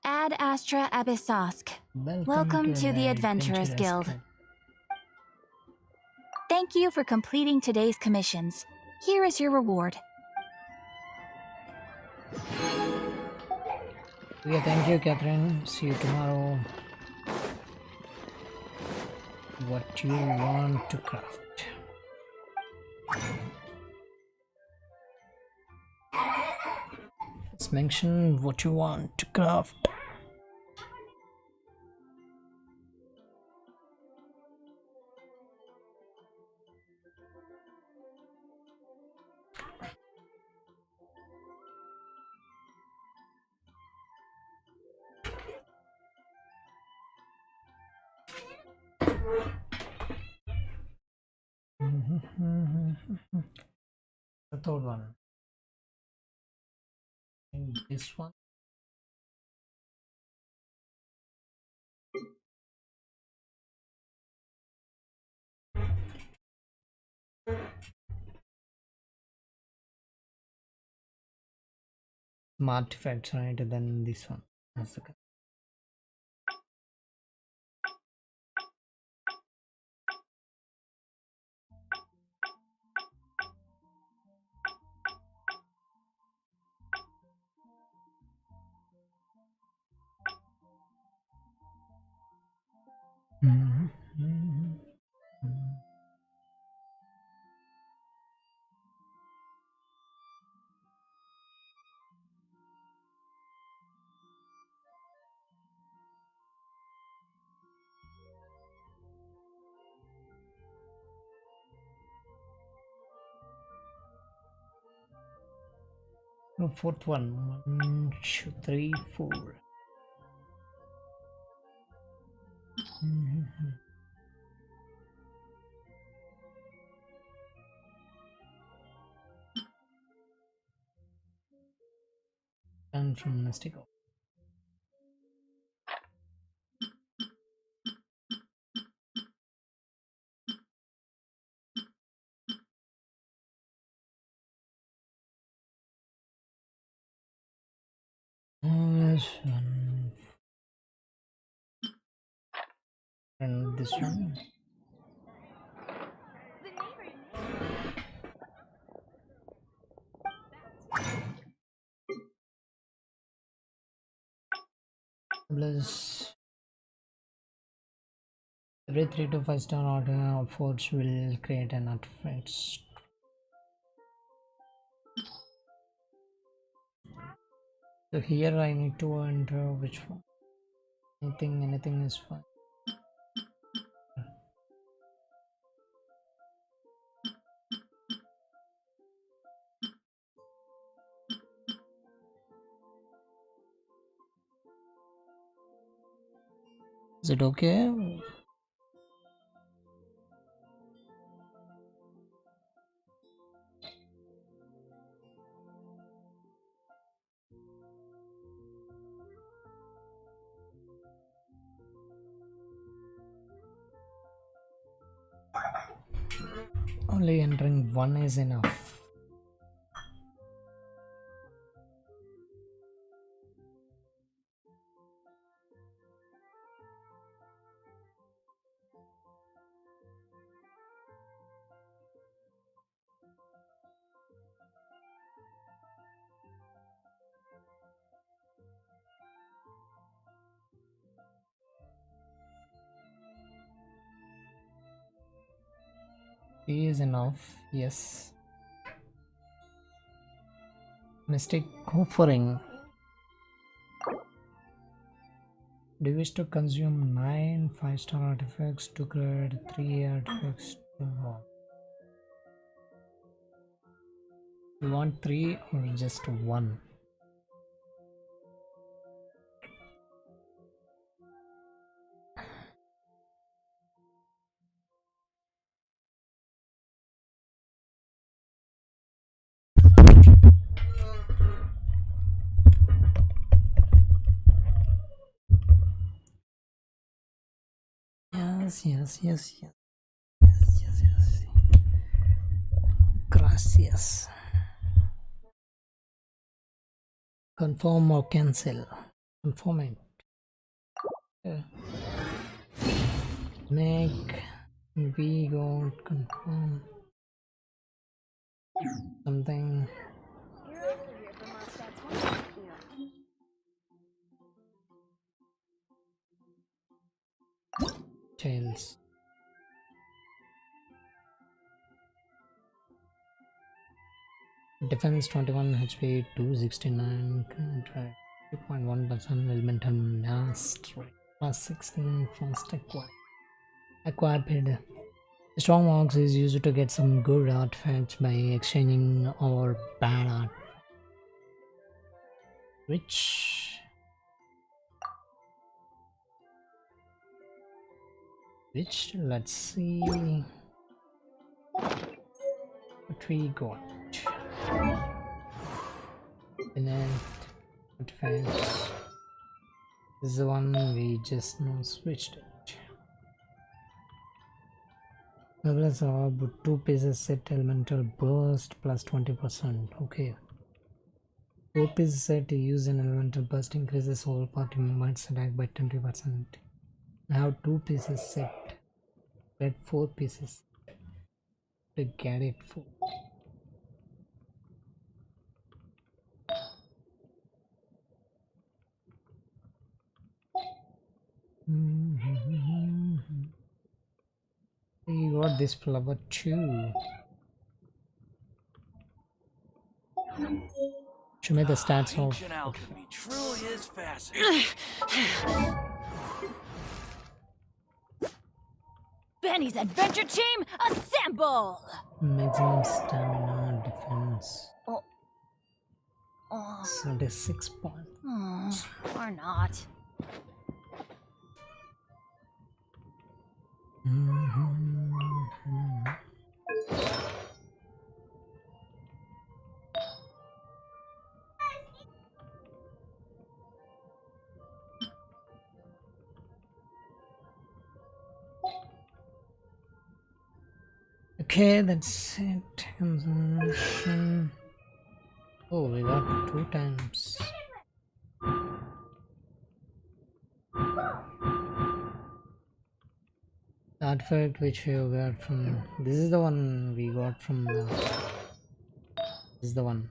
Ad Astra Abyssosk. Welcome to the Adventurers Guild. Thank you for completing today's commissions. Here is your reward. Yeah, thank you, Catherine. See you tomorrow. What you want to craft? Let's mention what you want to craft. The third one. And this one. Some artifacts, right? And then this one. That's okay. The fourth one. 1, 2, 3, 4. And from Mystical. This one. And this one. Plus, every 3 to 5 star order of forts will create an artifact. So here I need to enter which one. Anything is fine. Is it okay? Only entering one is enough. Three is enough, yes. Mistake offering. Do you wish to consume 9 5-star artifacts to create 3 artifacts to roll? You want 3 or just 1? Yes. Gracias. Confirm or cancel? Confirm it. Make we got confirm something. Tails. Defense 21 HP 269 contract 2.1% elemental mastery plus 16 fast acquired paid. Strong marks is used to get some good artifacts by exchanging our bad art. Which let's see what we got. Artifacts. This is the one we just now switched it. Plus 2 pieces set elemental burst plus 20%. Okay. 4 pieces set use an elemental burst increases all party members attack by 20%. I have 2 pieces set. Get 4 pieces to get it full. We got this flower too. Show me the stats of Alchemy truly is fascinating. Benny's adventure team, assemble! Maximum stamina defense. Oh. 76 points. Or not. Okay, that's it. Consumption. Oh, we got 2 times. The artifact which you got from this is the one we got from the this is the one.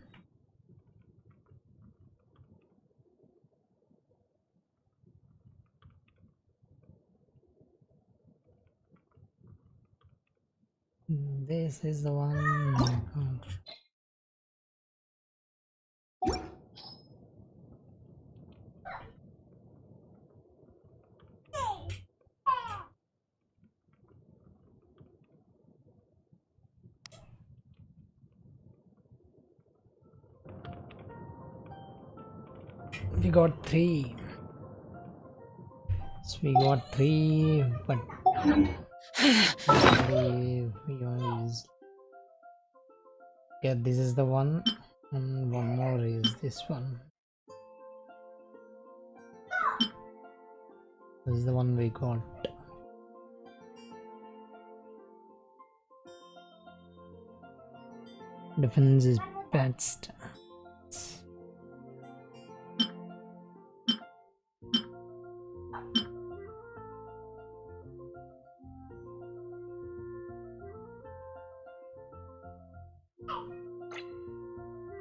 This is the one. Oh my God. We got 3. So we got 3, but we use. Yeah, this is the one, and one more is this one. This is the one we got. Defense is best.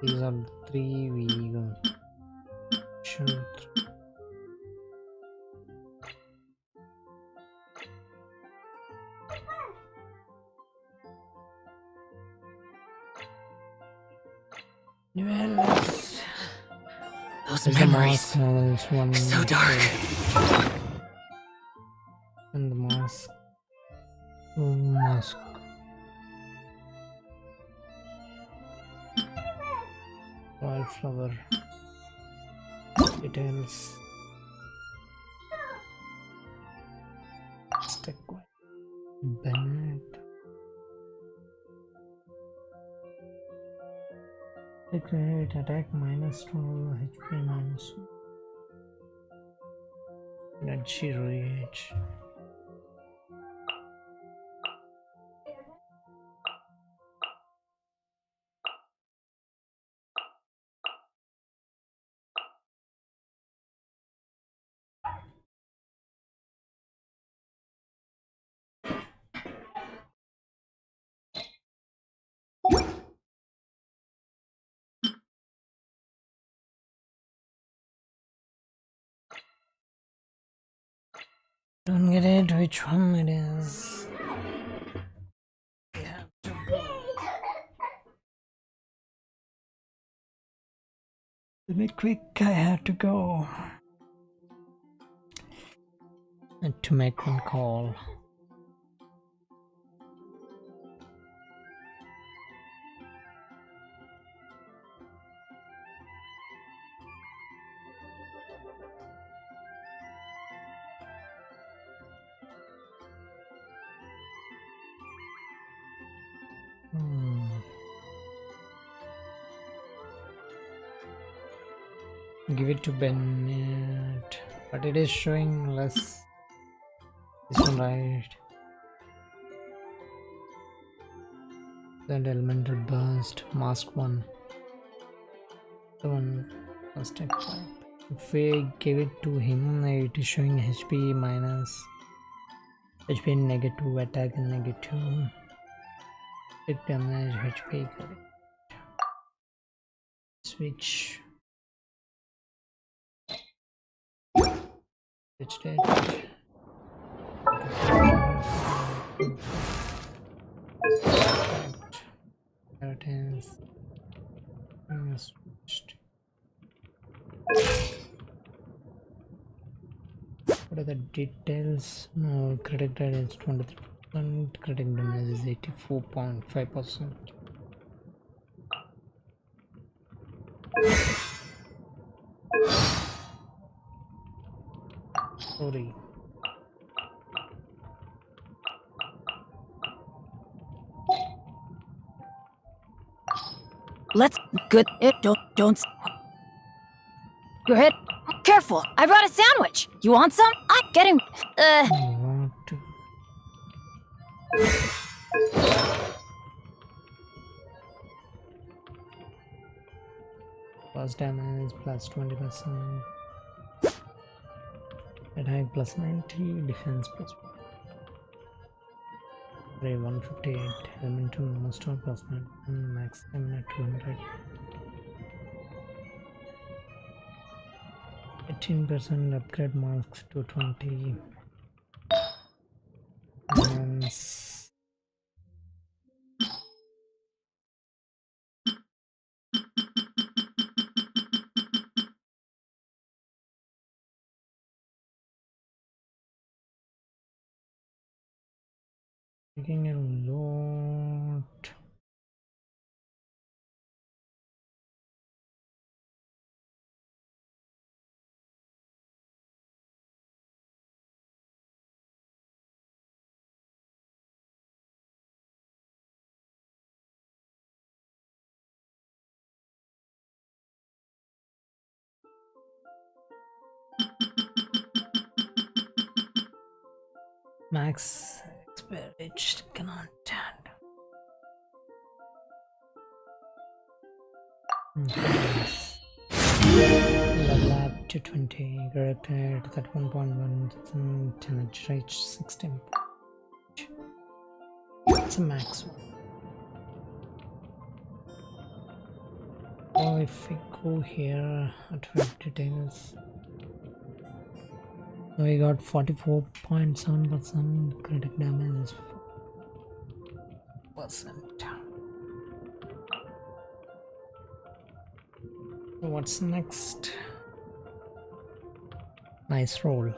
These are the 3 we go. Shoot. Well, Those there's memories. the mask one So dark. And the mask. Oh, mask. Wildflower. Details. Stick one. Bennett. Great attack minus 12 HP minus. Energy rage. Don't get it, which one it is. Yeah. To be quick, I have to go. And to make one call. Give it to Bennett, but it is showing less. This one, right? Then elemental burst, mask 1. The one first type. If we give it to him, it is showing HP minus, HP negative, attack and negative, hit damage, HP. Switch. Switched it. There it is. Switched. What are the details? No, critic rate is 23%, critic damage is 84.5%. Sorry. Let's good it don't Go ahead. Careful, I brought a sandwich. You want some? I'm getting Plus damage plus 20%. Attack plus 90, defense plus 158, elemental monster plus 9, max stamina 200. 18% upgrade marks to 20. And Taking a lot. Max expired content. Level up to 20, corrected at 1.1, 10 reach 16. It's a max one. Oh, if we go here at web details, we got 44.7% critic damage is %. What's next? Nice roll.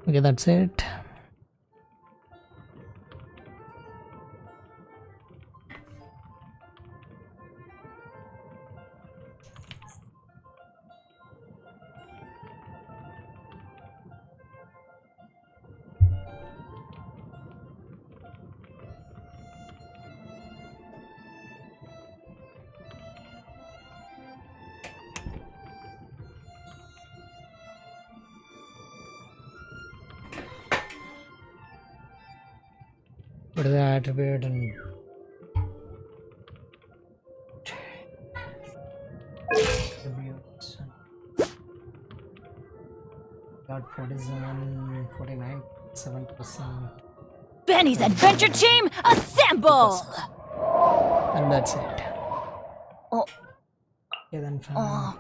Okay, that's it. What is the attribute and attributes? Got 47, 49, 7%. Benny's adventure team, assemble! And that's it. Oh. Okay, then fine.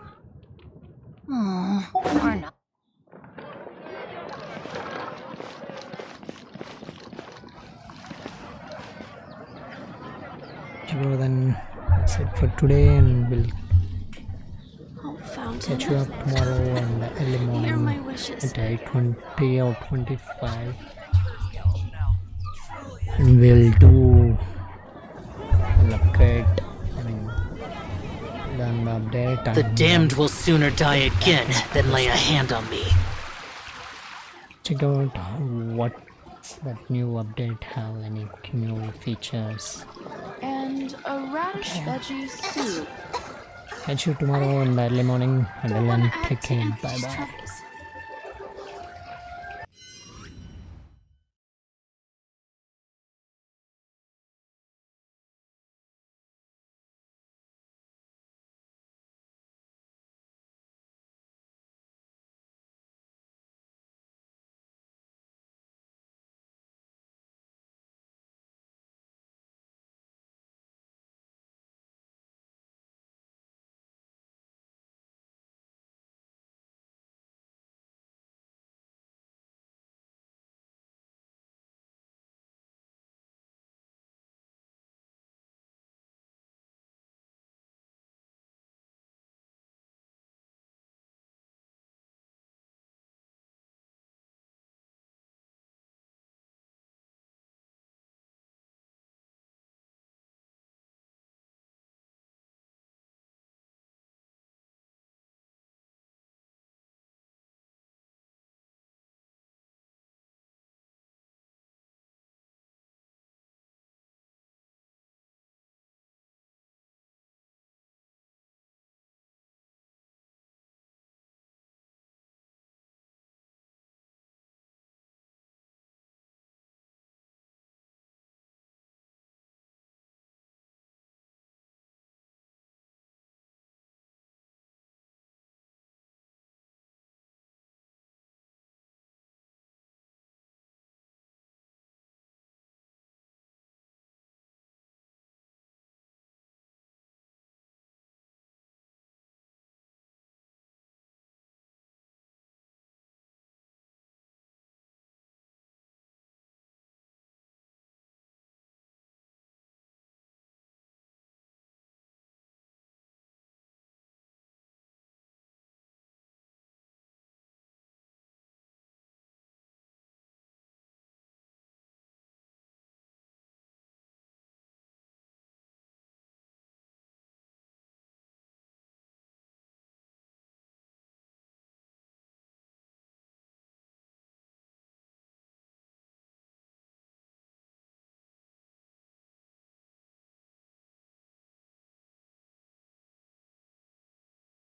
Or not. Well, then that's it for today, and we'll Fountain. catch you up tomorrow and early Hear morning my wishes. at 8:20 or 25, and we'll do an upgrade. I mean, done the update. The and damned will sooner die again than lay a hand on me. check out what that new update have, any new features. And a radish veggie soup. Catch you tomorrow in the early morning. Until then, take care. Bye bye.